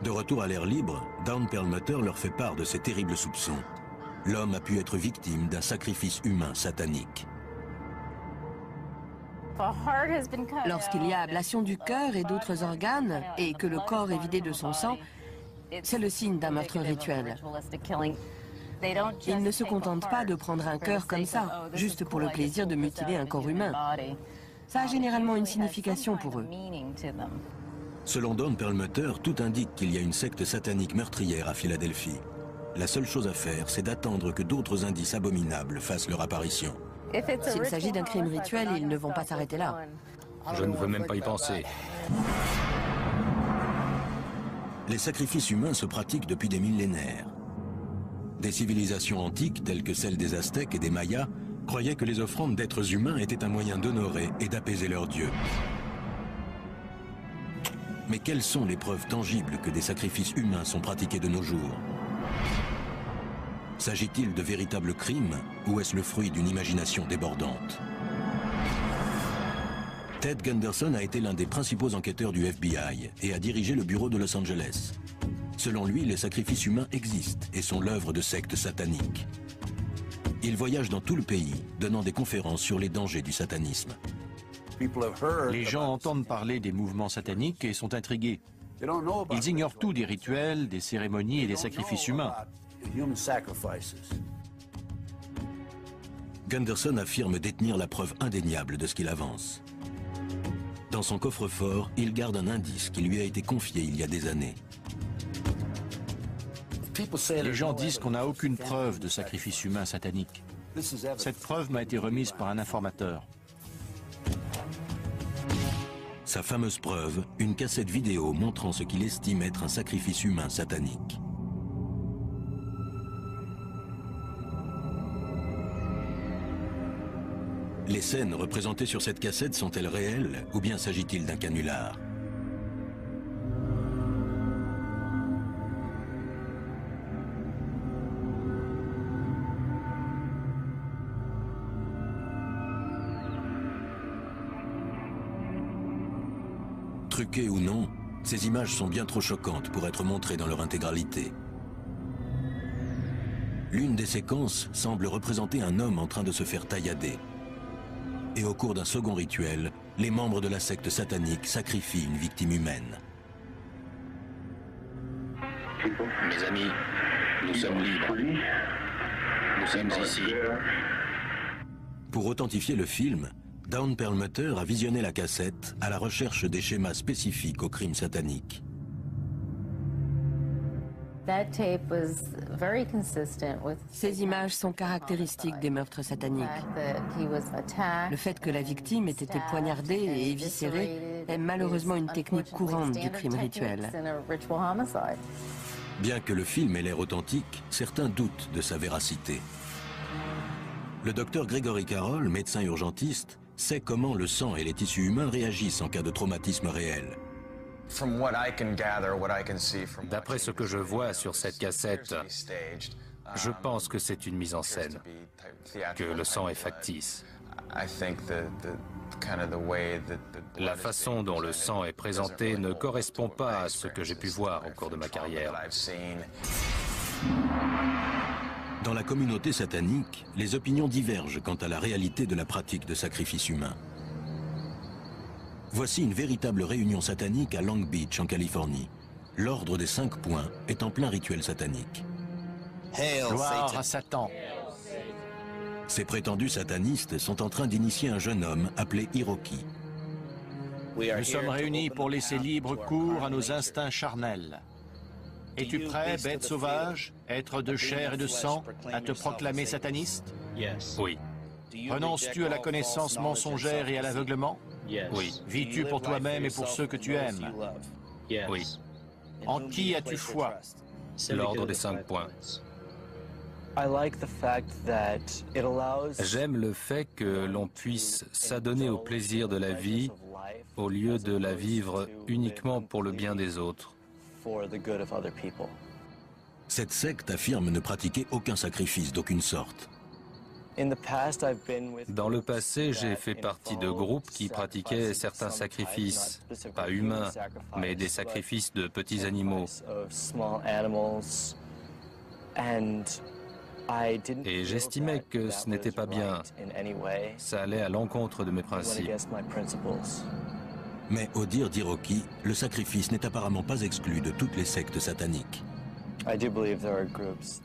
De retour à l'air libre, Dawn Perlmutter leur fait part de ses terribles soupçons. L'homme a pu être victime d'un sacrifice humain satanique. Lorsqu'il y a ablation du cœur et d'autres organes, et que le corps est vidé de son sang, c'est le signe d'un meurtre rituel. Ils ne se contentent pas de prendre un cœur comme ça, juste pour le plaisir de mutiler un corps humain. Ça a généralement une signification pour eux. Selon Dawn Perlmutter, tout indique qu'il y a une secte satanique meurtrière à Philadelphie. La seule chose à faire, c'est d'attendre que d'autres indices abominables fassent leur apparition. S'il s'agit d'un crime rituel, ils ne vont pas s'arrêter là. Je ne veux même pas y penser. Les sacrifices humains se pratiquent depuis des millénaires. Des civilisations antiques, telles que celles des Aztèques et des Mayas, croyaient que les offrandes d'êtres humains étaient un moyen d'honorer et d'apaiser leurs dieux. Mais quelles sont les preuves tangibles que des sacrifices humains sont pratiqués de nos jours? S'agit-il de véritables crimes ou est-ce le fruit d'une imagination débordante? Ted Gunderson a été l'un des principaux enquêteurs du FBI et a dirigé le bureau de Los Angeles. Selon lui, les sacrifices humains existent et sont l'œuvre de sectes sataniques. Il voyage dans tout le pays, donnant des conférences sur les dangers du satanisme. Les gens entendent parler des mouvements sataniques et sont intrigués. Ils ignorent tout des rituels, des cérémonies et des sacrifices humains. Gunderson affirme détenir la preuve indéniable de ce qu'il avance. Dans son coffre-fort, il garde un indice qui lui a été confié il y a des années. Les gens disent qu'on n'a aucune preuve de sacrifice humain satanique. Cette preuve m'a été remise par un informateur. Sa fameuse preuve, une cassette vidéo montrant ce qu'il estime être un sacrifice humain satanique. Les scènes représentées sur cette cassette sont-elles réelles ou bien s'agit-il d'un canular? Truquées ou non, ces images sont bien trop choquantes pour être montrées dans leur intégralité. L'une des séquences semble représenter un homme en train de se faire taillader. Et au cours d'un second rituel, les membres de la secte satanique sacrifient une victime humaine. Mes amis, nous sommes libres. Nous sommes ici. Pour authentifier le film, Dawn Perlmutter a visionné la cassette à la recherche des schémas spécifiques au crime satanique. Ces images sont caractéristiques des meurtres sataniques. Le fait que la victime ait été poignardée et éviscérée est malheureusement une technique courante du crime rituel. Bien que le film ait l'air authentique, certains doutent de sa véracité. Le docteur Gregory Carroll, médecin urgentiste, sait comment le sang et les tissus humains réagissent en cas de traumatisme réel. D'après ce que je vois sur cette cassette, je pense que c'est une mise en scène, que le sang est factice. La façon dont le sang est présenté ne correspond pas à ce que j'ai pu voir au cours de ma carrière. Dans la communauté satanique, les opinions divergent quant à la réalité de la pratique de sacrifice humain. Voici une véritable réunion satanique à Long Beach, en Californie. L'ordre des 5 points est en plein rituel satanique. Gloire à Satan. Ces prétendus satanistes sont en train d'initier un jeune homme appelé Hiroki. Nous sommes réunis pour laisser libre cours à nos instincts charnels. Es-tu prêt, bête sauvage, être de chair et de sang, à te proclamer sataniste? Oui. Renonces-tu à la connaissance mensongère et à l'aveuglement? Oui. Vis-tu pour toi-même et pour ceux que tu aimes? Oui. En qui as-tu foi? L'ordre des 5 points. J'aime le fait que l'on puisse s'adonner au plaisir de la vie au lieu de la vivre uniquement pour le bien des autres. Cette secte affirme ne pratiquer aucun sacrifice d'aucune sorte. Dans le passé, j'ai fait partie de groupes qui pratiquaient certains sacrifices, pas humains, mais des sacrifices de petits animaux. Et j'estimais que ce n'était pas bien. Ça allait à l'encontre de mes principes. Mais au dire d'Hiroki, le sacrifice n'est apparemment pas exclu de toutes les sectes sataniques.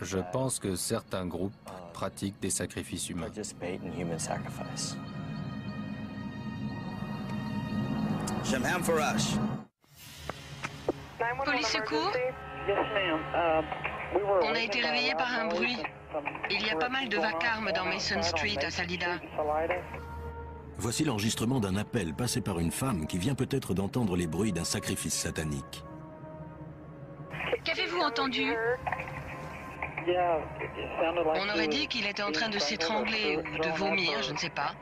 Je pense que certains groupes pratiquent des sacrifices humains. Police secours? On a été réveillés par un bruit. Il y a pas mal de vacarme dans Mason Street à Salida. Voici l'enregistrement d'un appel passé par une femme qui vient peut-être d'entendre les bruits d'un sacrifice satanique. Qu'avez-vous entendu? On aurait dit qu'il était en train de s'étrangler ou de vomir, je ne sais pas.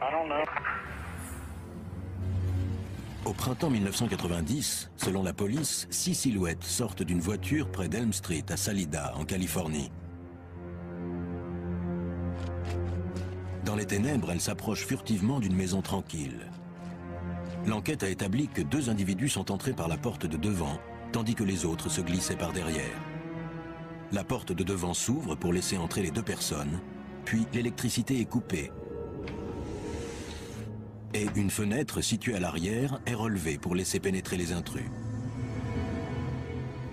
Au printemps 1990, selon la police, 6 silhouettes sortent d'une voiture près d'Elm Street à Salida, en Californie. Dans les ténèbres, elles s'approchent furtivement d'une maison tranquille. L'enquête a établi que 2 individus sont entrés par la porte de devant, tandis que les autres se glissaient par derrière. La porte de devant s'ouvre pour laisser entrer les 2 personnes, puis l'électricité est coupée. Et une fenêtre située à l'arrière est relevée pour laisser pénétrer les intrus.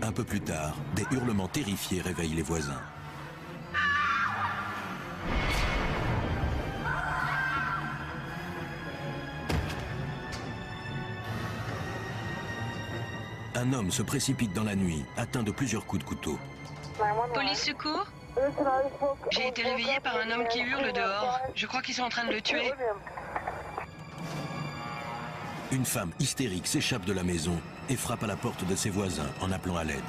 Un peu plus tard, des hurlements terrifiés réveillent les voisins. un homme se précipite dans la nuit, atteint de plusieurs coups de couteau. Police secours? J'ai été réveillée par un homme qui hurle dehors. Je crois qu'ils sont en train de le tuer. Une femme hystérique s'échappe de la maison et frappe à la porte de ses voisins en appelant à l'aide.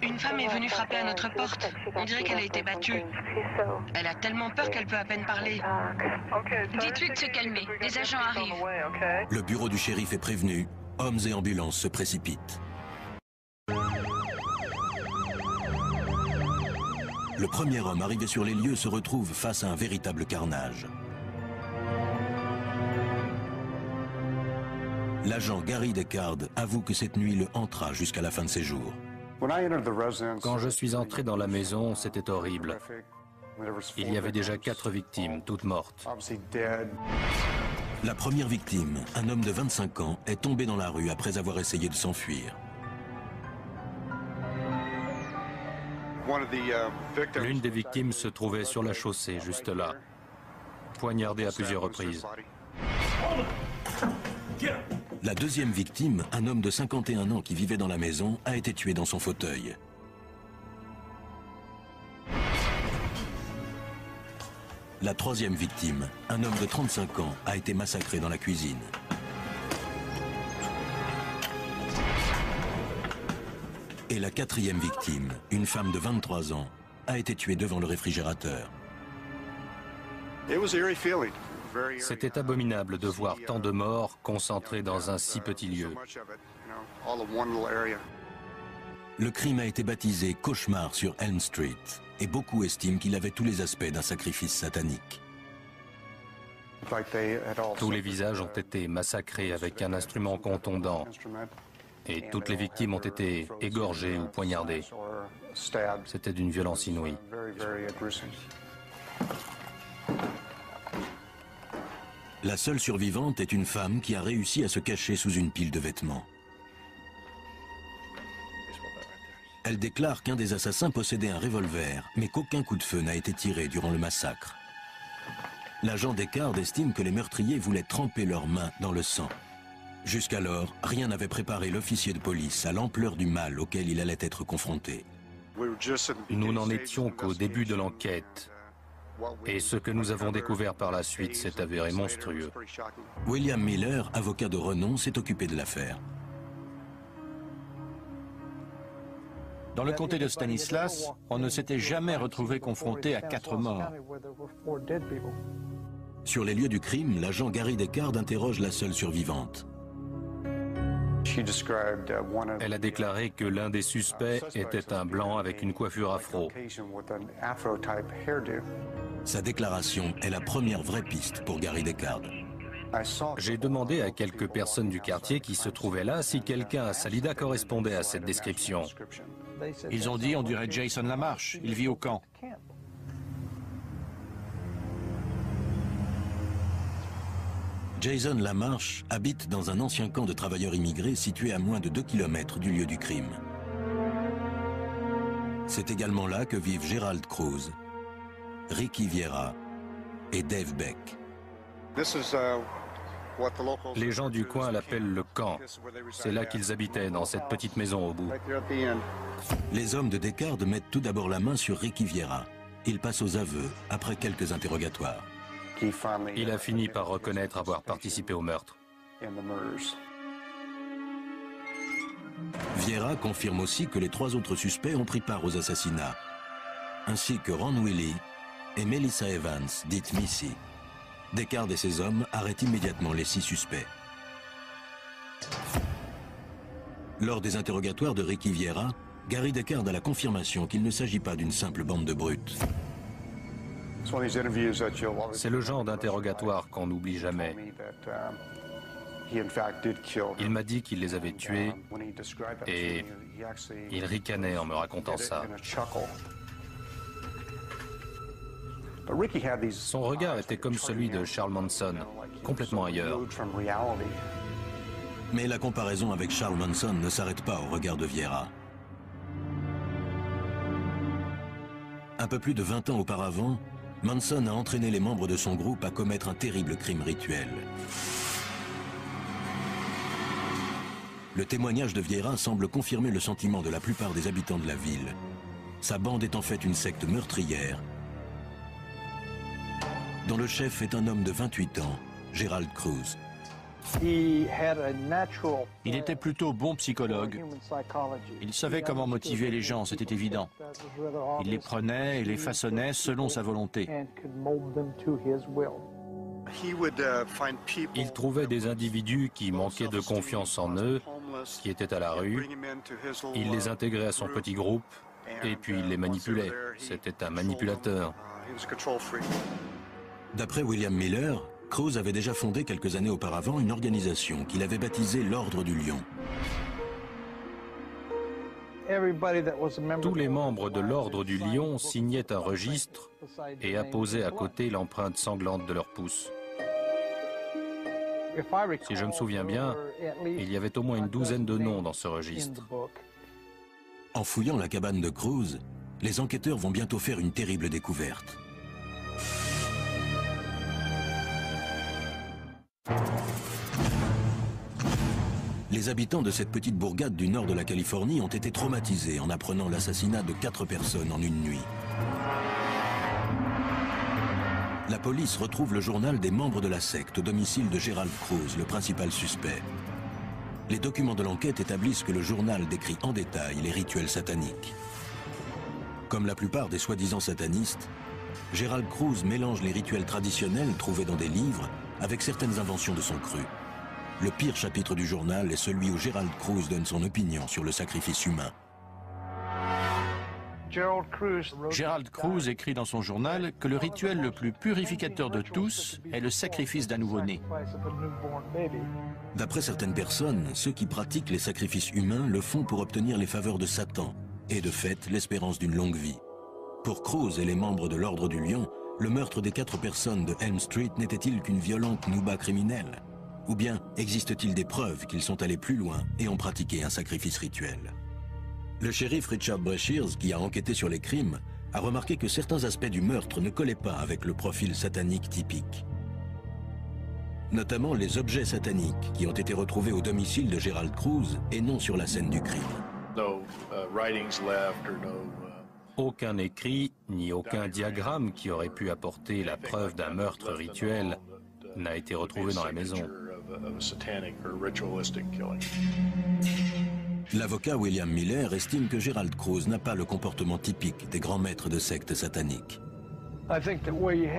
Une femme est venue frapper à notre porte. On dirait qu'elle a été battue. Elle a tellement peur qu'elle peut à peine parler. Dites-lui de se calmer. Les agents arrivent. Le bureau du shérif est prévenu. Hommes et ambulances se précipitent. Le premier homme arrivé sur les lieux se retrouve face à un véritable carnage. L'agent Gary Deckard avoue que cette nuit le hantera jusqu'à la fin de ses jours. Quand je suis entré dans la maison, c'était horrible. Il y avait déjà 4 victimes, toutes mortes. La première victime, un homme de 25 ans, est tombé dans la rue après avoir essayé de s'enfuir. L'une des victimes se trouvait sur la chaussée, juste là, poignardée à plusieurs reprises. La deuxième victime, un homme de 51 ans qui vivait dans la maison, a été tué dans son fauteuil. La troisième victime, un homme de 35 ans, a été massacré dans la cuisine. Et la quatrième victime, une femme de 23 ans, a été tuée devant le réfrigérateur. C'était abominable de voir tant de morts concentrés dans un si petit lieu. Le crime a été baptisé Cauchemar sur Elm Street, et beaucoup estiment qu'il avait tous les aspects d'un sacrifice satanique. Tous les visages ont été massacrés avec un instrument contondant, et toutes les victimes ont été égorgées ou poignardées. C'était d'une violence inouïe. La seule survivante est une femme qui a réussi à se cacher sous une pile de vêtements. Elle déclare qu'un des assassins possédait un revolver, mais qu'aucun coup de feu n'a été tiré durant le massacre. L'agent Deckard estime que les meurtriers voulaient tremper leurs mains dans le sang. Jusqu'alors, rien n'avait préparé l'officier de police à l'ampleur du mal auquel il allait être confronté. Nous n'en étions qu'au début de l'enquête. Et ce que nous avons découvert par la suite s'est avéré monstrueux. William Miller, avocat de renom, s'est occupé de l'affaire. Dans le comté de Stanislas, on ne s'était jamais retrouvé confronté à 4 morts. Sur les lieux du crime, l'agent Gary Deckard interroge la seule survivante. Elle a déclaré que l'un des suspects était un blanc avec une coiffure afro. Sa déclaration est la première vraie piste pour Gary Deckard. J'ai demandé à quelques personnes du quartier qui se trouvaient là si quelqu'un à Salida correspondait à cette description. Ils ont dit on dirait Jason Lamarche, il vit au camp. Jason Lamarche habite dans un ancien camp de travailleurs immigrés situé à moins de 2 km du lieu du crime. C'est également là que vivent Gerald Cruz, Ricky Vieira et Dave Beck. Les gens du coin l'appellent le camp. C'est là qu'ils habitaient, dans cette petite maison au bout. Les hommes de Deckard mettent tout d'abord la main sur Ricky Vieira. Il passe aux aveux après quelques interrogatoires. Il a fini par reconnaître avoir participé au meurtre. Vieira confirme aussi que les 3 autres suspects ont pris part aux assassinats, ainsi que Ron Wiley et Melissa Evans, dite Missy. Deckard et ses hommes arrêtent immédiatement les 6 suspects. Lors des interrogatoires de Ricky Vieira, Gary Deckard a la confirmation qu'il ne s'agit pas d'une simple bande de brutes. C'est le genre d'interrogatoire qu'on n'oublie jamais. Il m'a dit qu'il les avait tués et il ricanait en me racontant ça. Son regard était comme celui de Charles Manson, complètement ailleurs. Mais la comparaison avec Charles Manson ne s'arrête pas au regard de Vieira. Un peu plus de 20 ans auparavant, Manson a entraîné les membres de son groupe à commettre un terrible crime rituel. Le témoignage de Vieira semble confirmer le sentiment de la plupart des habitants de la ville. Sa bande est en fait une secte meurtrière, dont le chef est un homme de 28 ans, Gerald Cruz. Il était plutôt bon psychologue. Il savait comment motiver les gens, c'était évident. Il les prenait et les façonnait selon sa volonté. Il trouvait des individus qui manquaient de confiance en eux, qui étaient à la rue. Il les intégrait à son petit groupe et puis il les manipulait. C'était un manipulateur. D'après William Miller, Cruz avait déjà fondé quelques années auparavant une organisation qu'il avait baptisée l'Ordre du Lion. Tous les membres de l'Ordre du Lion signaient un registre et apposaient à côté l'empreinte sanglante de leur pouce. Si je me souviens bien, il y avait au moins une douzaine de noms dans ce registre. En fouillant la cabane de Cruz, les enquêteurs vont bientôt faire une terrible découverte. Les habitants de cette petite bourgade du nord de la Californie ont été traumatisés en apprenant l'assassinat de 4 personnes en une nuit. La police retrouve le journal des membres de la secte au domicile de Gerald Cruz, le principal suspect. Les documents de l'enquête établissent que le journal décrit en détail les rituels sataniques. Comme la plupart des soi-disant satanistes, Gerald Cruz mélange les rituels traditionnels trouvés dans des livres avec certaines inventions de son cru. Le pire chapitre du journal est celui où Gerald Cruz donne son opinion sur le sacrifice humain. Gerald Cruz écrit dans son journal que le rituel le plus purificateur de tous est le sacrifice d'un nouveau-né. D'après certaines personnes, ceux qui pratiquent les sacrifices humains le font pour obtenir les faveurs de Satan et de fait l'espérance d'une longue vie. Pour Cruz et les membres de l'Ordre du Lion, le meurtre des 4 personnes de Elm Street n'était-il qu'une violente nouba criminelle? Ou bien existe-t-il des preuves qu'ils sont allés plus loin et ont pratiqué un sacrifice rituel? Le shérif Richard Brashears, qui a enquêté sur les crimes, a remarqué que certains aspects du meurtre ne collaient pas avec le profil satanique typique. Notamment les objets sataniques qui ont été retrouvés au domicile de Gerald Cruz et non sur la scène du crime. Aucun écrit ni aucun diagramme qui aurait pu apporter la preuve d'un meurtre rituel n'a été retrouvé dans la maison. L'avocat William Miller estime que Gerald Cruz n'a pas le comportement typique des grands maîtres de sectes sataniques.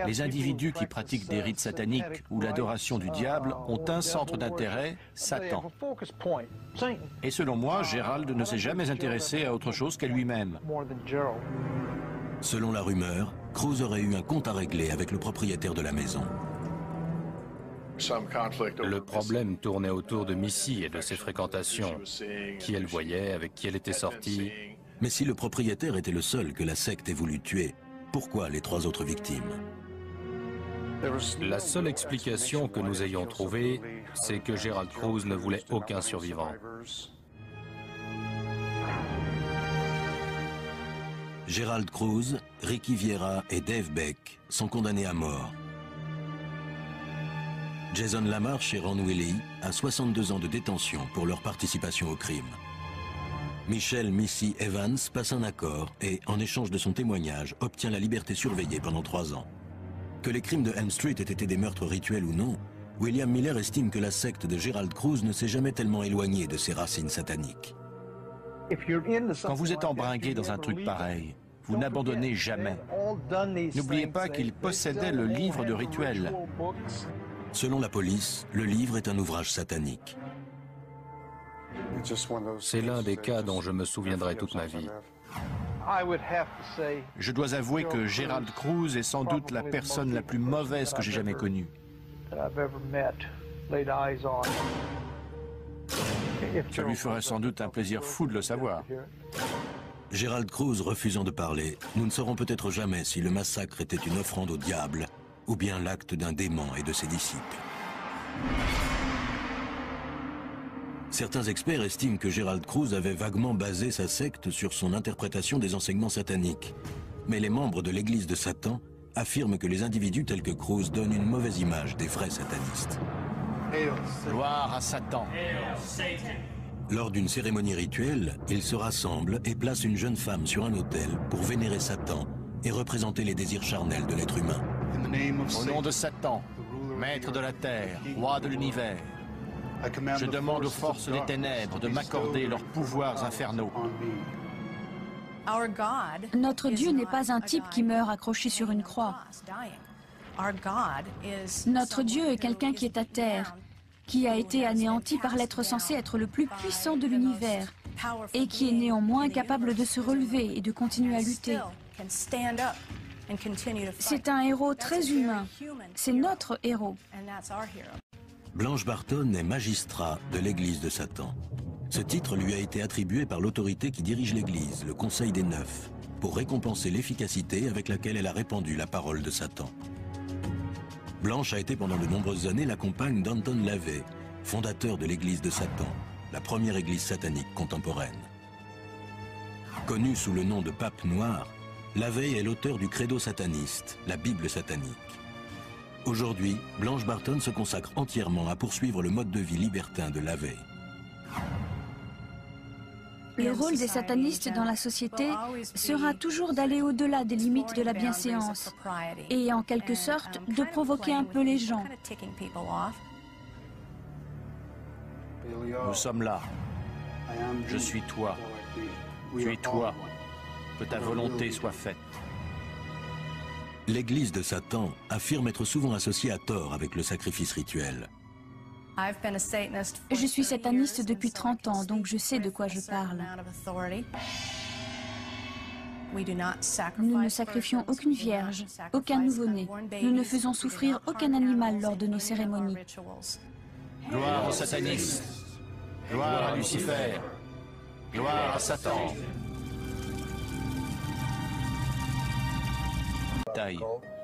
Les individus qui pratiquent des rites sataniques ou l'adoration du diable ont un centre d'intérêt, Satan. Et selon moi, Gerald ne s'est jamais intéressé à autre chose qu'à lui-même. Selon la rumeur, Cruz aurait eu un compte à régler avec le propriétaire de la maison. Le problème tournait autour de Missy et de ses fréquentations. Qui elle voyait, avec qui elle était sortie. Mais si le propriétaire était le seul que la secte ait voulu tuer, pourquoi les 3 autres victimes? La seule explication que nous ayons trouvée, c'est que Gerald Cruz ne voulait aucun survivant. Gerald Cruz, Ricky Vieira et Dave Beck sont condamnés à mort. Jason Lamarche et Ron Willey à 62 ans de détention pour leur participation au crime. Michelle Missy Evans passe un accord et, en échange de son témoignage, obtient la liberté surveillée pendant 3 ans. Que les crimes de Elm Street aient été des meurtres rituels ou non, William Miller estime que la secte de Gerald Cruz ne s'est jamais tellement éloignée de ses racines sataniques. Quand vous êtes embringué dans un truc pareil, vous n'abandonnez jamais. N'oubliez pas qu'il possédait le livre de rituels. Selon la police, le livre est un ouvrage satanique. C'est l'un des cas dont je me souviendrai toute ma vie. Je dois avouer que Gerald Cruz est sans doute la personne la plus mauvaise que j'ai jamais connue. Ça lui ferait sans doute un plaisir fou de le savoir. Gerald Cruz refusant de parler, nous ne saurons peut-être jamais si le massacre était une offrande au diable ou bien l'acte d'un démon et de ses disciples. Certains experts estiment que Gerald Cruz avait vaguement basé sa secte sur son interprétation des enseignements sataniques. Mais les membres de l'église de Satan affirment que les individus tels que Cruz donnent une mauvaise image des vrais satanistes. Gloire à Satan. Lors d'une cérémonie rituelle, ils se rassemblent et placent une jeune femme sur un autel pour vénérer Satan et représenter les désirs charnels de l'être humain. Au nom de Satan, maître de la terre, roi de l'univers, je demande aux forces des ténèbres de m'accorder leurs pouvoirs infernaux. Notre Dieu n'est pas un type qui meurt accroché sur une croix. Notre Dieu est quelqu'un qui est à terre, qui a été anéanti par l'être censé être le plus puissant de l'univers et qui est néanmoins capable de se relever et de continuer à lutter. C'est un héros très humain. C'est notre héros. Blanche Barton est magistrat de l'Église de Satan. Ce titre lui a été attribué par l'autorité qui dirige l'Église, le Conseil des Neufs, pour récompenser l'efficacité avec laquelle elle a répandu la parole de Satan. Blanche a été pendant de nombreuses années la compagne d'Anton LaVey, fondateur de l'Église de Satan, la première église satanique contemporaine. Connue sous le nom de Pape Noir, LaVey est l'auteur du Credo sataniste, la Bible satanique. Aujourd'hui, Blanche Barton se consacre entièrement à poursuivre le mode de vie libertin de LaVey. Le rôle des satanistes dans la société sera toujours d'aller au-delà des limites de la bienséance et, en quelque sorte, de provoquer un peu les gens. Nous sommes là. Je suis toi. Tu es toi. Que ta volonté soit faite. L'Église de Satan affirme être souvent associée à tort avec le sacrifice rituel. Je suis sataniste depuis 30 ans, donc je sais de quoi je parle. Nous ne sacrifions aucune vierge, aucun nouveau-né. Nous ne faisons souffrir aucun animal lors de nos cérémonies. Gloire aux satanistes. Gloire à Lucifer. Gloire à Satan.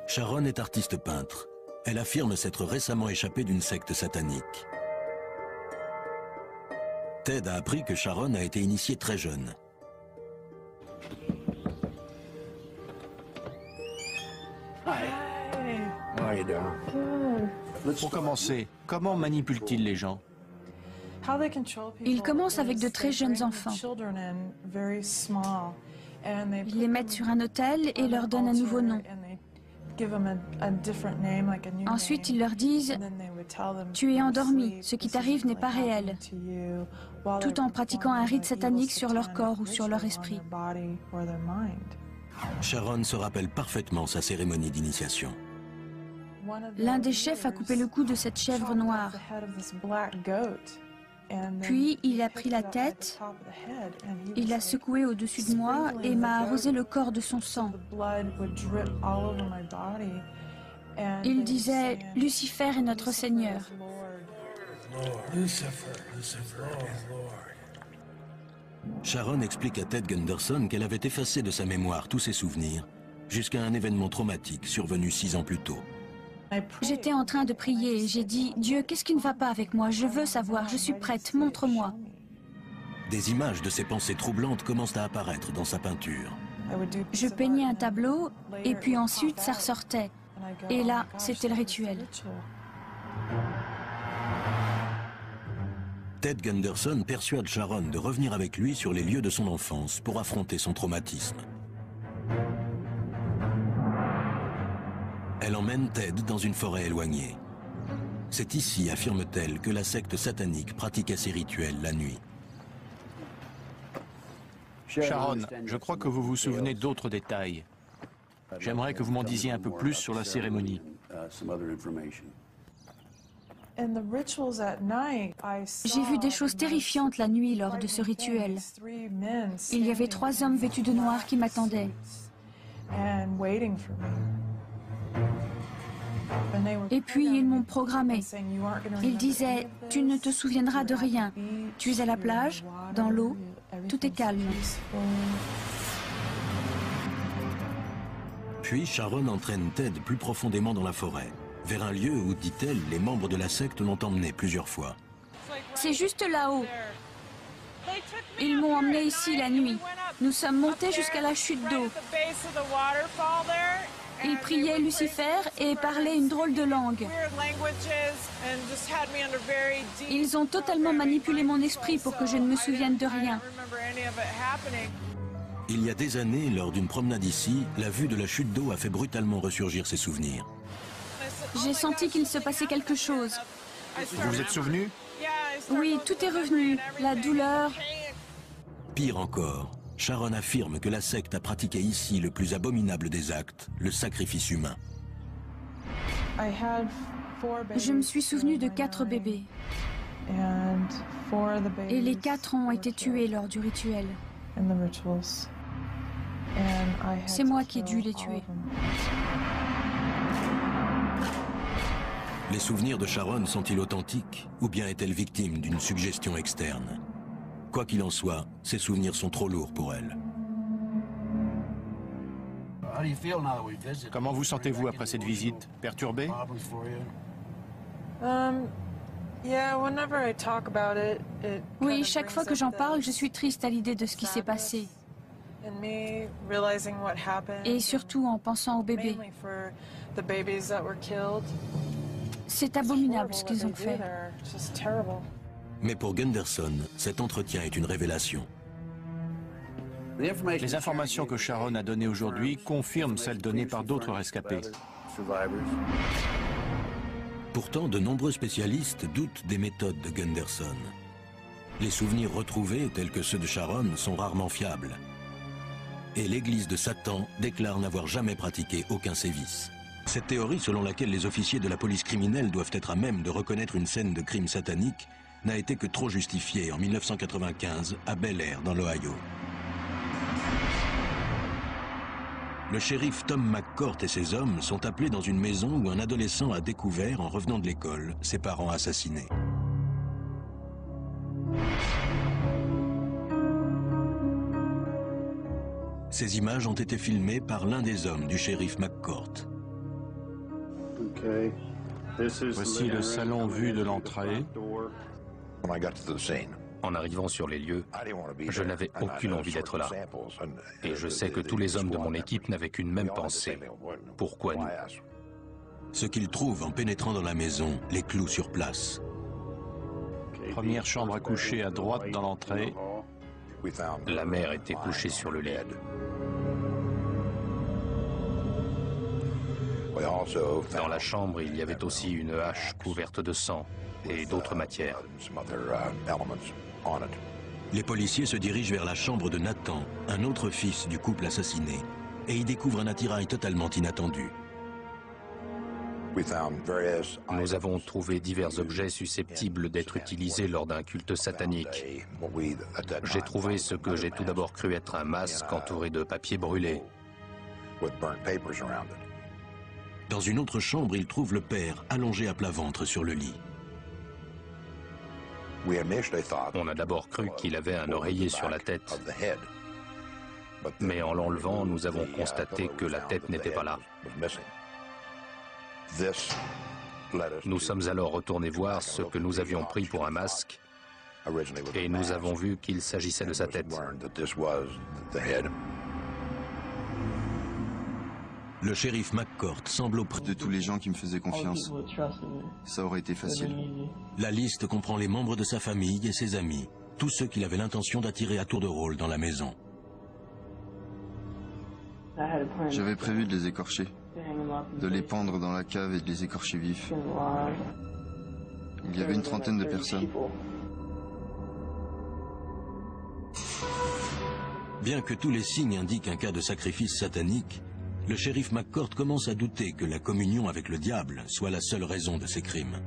Sharon est artiste peintre. Elle affirme s'être récemment échappée d'une secte satanique. Ted a appris que Sharon a été initiée très jeune. Pour commencer, comment manipule-t-il les gens? Ils commencent avec de très jeunes enfants. Ils les mettent sur un autel et leur donnent un nouveau nom. Ensuite, ils leur disent « Tu es endormi, ce qui t'arrive n'est pas réel », tout en pratiquant un rite satanique sur leur corps ou sur leur esprit. Sharon se rappelle parfaitement sa cérémonie d'initiation. L'un des chefs a coupé le cou de cette chèvre noire. Puis il a pris la tête, il l'a secouée au-dessus de moi et m'a arrosé le corps de son sang. Il disait « Lucifer est notre Seigneur ». Sharon explique à Ted Gunderson qu'elle avait effacé de sa mémoire tous ses souvenirs jusqu'à un événement traumatique survenu 6 ans plus tôt. J'étais en train de prier et j'ai dit « Dieu, qu'est-ce qui ne va pas avec moi? Je veux savoir, je suis prête, montre-moi ». Des images de ces pensées troublantes commencent à apparaître dans sa peinture. Je peignais un tableau et puis ensuite ça ressortait. Et là, c'était le rituel. Ted Gunderson persuade Sharon de revenir avec lui sur les lieux de son enfance pour affronter son traumatisme. Elle emmène Ted dans une forêt éloignée. C'est ici, affirme-t-elle, que la secte satanique pratiquait ses rituels la nuit. Sharon, je crois que vous vous souvenez d'autres détails. J'aimerais que vous m'en disiez un peu plus sur la cérémonie. J'ai vu des choses terrifiantes la nuit lors de ce rituel. Il y avait 3 hommes vêtus de noir qui m'attendaient. Et puis ils m'ont programmé. Ils disaient « Tu ne te souviendras de rien. Tu es à la plage, dans l'eau, tout est calme. » Puis Sharon entraîne Ted plus profondément dans la forêt, vers un lieu où, dit-elle, les membres de la secte l'ont emmené plusieurs fois. C'est juste là-haut. Ils m'ont emmené ici la nuit. Nous sommes montés jusqu'à la chute d'eau. Il priait Lucifer et parlait une drôle de langue. Ils ont totalement manipulé mon esprit pour que je ne me souvienne de rien. Il y a des années, lors d'une promenade ici, la vue de la chute d'eau a fait brutalement ressurgir ses souvenirs. J'ai senti qu'il se passait quelque chose. Vous vous êtes souvenu? Oui, tout est revenu. La douleur. Pire encore, Sharon affirme que la secte a pratiqué ici le plus abominable des actes, le sacrifice humain. Je me suis souvenu de 4 bébés. Et les 4 ont été tués lors du rituel. C'est moi qui ai dû les tuer. Les souvenirs de Sharon sont-ils authentiques ou bien est-elle victime d'une suggestion externe? Quoi qu'il en soit, ces souvenirs sont trop lourds pour elle. Comment vous sentez-vous après cette visite? Perturbé? Oui, chaque fois que j'en parle, je suis triste à l'idée de ce qui s'est passé. Et surtout en pensant aux bébés. C'est abominable ce qu'ils ont fait. Mais pour Gunderson, cet entretien est une révélation. Les informations que Sharon a données aujourd'hui confirment celles données par d'autres rescapés. Pourtant, de nombreux spécialistes doutent des méthodes de Gunderson. Les souvenirs retrouvés, tels que ceux de Sharon, sont rarement fiables. Et l'église de Satan déclare n'avoir jamais pratiqué aucun sévice. Cette théorie selon laquelle les officiers de la police criminelle doivent être à même de reconnaître une scène de crime satanique n'a été que trop justifiée en 1995 à Bel Air dans l'Ohio. Le shérif Tom McCourt et ses hommes sont appelés dans une maison où un adolescent a découvert, en revenant de l'école, ses parents assassinés. Ces images ont été filmées par l'un des hommes du shérif McCourt. Voici le salon vu de l'entrée. En arrivant sur les lieux, je n'avais aucune envie d'être là. Et je sais que tous les hommes de mon équipe n'avaient qu'une même pensée. Pourquoi nous? Ce qu'ils trouvent en pénétrant dans la maison les cloue sur place. Première chambre à coucher à droite dans l'entrée. La mère était couchée sur le lit. Dans la chambre, il y avait aussi une hache couverte de sang et d'autres matières. Les policiers se dirigent vers la chambre de Nathan, un autre fils du couple assassiné, et y découvrent un attirail totalement inattendu. Nous avons trouvé divers objets susceptibles d'être utilisés lors d'un culte satanique. J'ai trouvé ce que j'ai tout d'abord cru être un masque entouré de papier brûlé. Dans une autre chambre, ils trouvent le père allongé à plat ventre sur le lit. On a d'abord cru qu'il avait un oreiller sur la tête. Mais en l'enlevant, nous avons constaté que la tête n'était pas là. Nous sommes alors retournés voir ce que nous avions pris pour un masque et nous avons vu qu'il s'agissait de sa tête. Le shérif McCourt semble auprès de tous les gens qui me faisaient confiance. Ça aurait été facile. La liste comprend les membres de sa famille et ses amis, tous ceux qu'il avait l'intention d'attirer à tour de rôle dans la maison. J'avais prévu de les écorcher, de les pendre dans la cave et de les écorcher vifs. Il y avait une trentaine de personnes. Bien que tous les signes indiquent un cas de sacrifice satanique, le shérif McCourt commence à douter que la communion avec le diable soit la seule raison de ces crimes.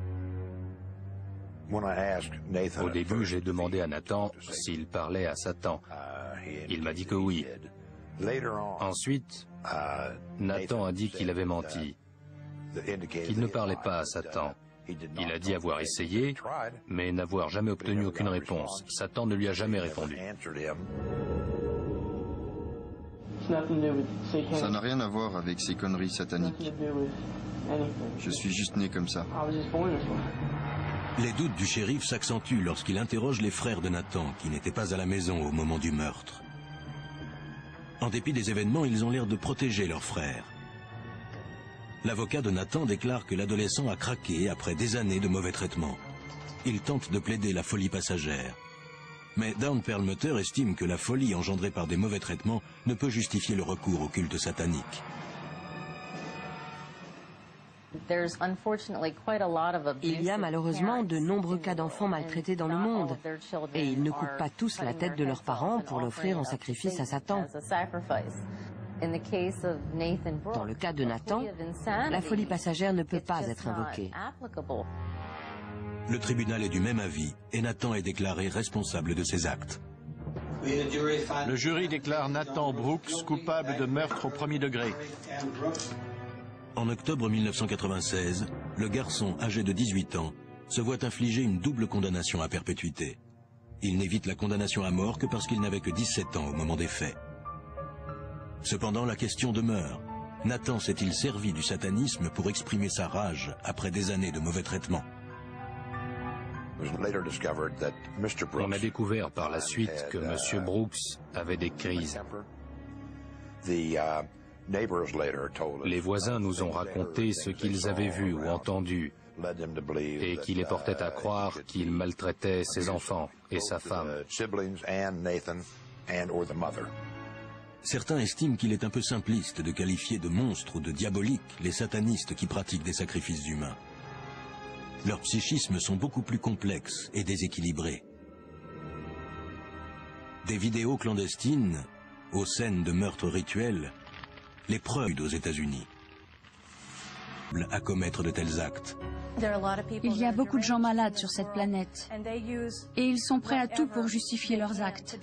Au début, j'ai demandé à Nathan s'il parlait à Satan. Il m'a dit que oui. Ensuite, Nathan a dit qu'il avait menti, qu'il ne parlait pas à Satan. Il a dit avoir essayé, mais n'avoir jamais obtenu aucune réponse. Satan ne lui a jamais répondu. Ça n'a rien à voir avec ces conneries sataniques. Je suis juste né comme ça. Les doutes du shérif s'accentuent lorsqu'il interroge les frères de Nathan, qui n'étaient pas à la maison au moment du meurtre. En dépit des événements, ils ont l'air de protéger leur frère. L'avocat de Nathan déclare que l'adolescent a craqué après des années de mauvais traitements. Il tente de plaider la folie passagère. Mais Dawn Perlmutter estime que la folie engendrée par des mauvais traitements ne peut justifier le recours au culte satanique. Il y a malheureusement de nombreux cas d'enfants maltraités dans le monde, et ils ne coupent pas tous la tête de leurs parents pour l'offrir en sacrifice à Satan. Dans le cas de Nathan, la folie passagère ne peut pas être invoquée. Le tribunal est du même avis et Nathan est déclaré responsable de ses actes. Le jury déclare Nathan Brooks coupable de meurtre au premier degré. En octobre 1996, le garçon âgé de 18 ans se voit infliger une double condamnation à perpétuité. Il n'évite la condamnation à mort que parce qu'il n'avait que 17 ans au moment des faits. Cependant, la question demeure. Nathan s'est-il servi du satanisme pour exprimer sa rage après des années de mauvais traitements? On a découvert par la suite que M. Brooks avait des crises. Les voisins nous ont raconté ce qu'ils avaient vu ou entendu et qui les portait à croire qu'il maltraitait ses enfants et sa femme. Certains estiment qu'il est un peu simpliste de qualifier de monstres ou de diaboliques les satanistes qui pratiquent des sacrifices humains. Leurs psychismes sont beaucoup plus complexes et déséquilibrés. Des vidéos clandestines, aux scènes de meurtres rituels, les preuves aux États-Unis à commettre de tels actes. Il y a beaucoup de gens malades sur cette planète et ils sont prêts à tout pour justifier leurs actes.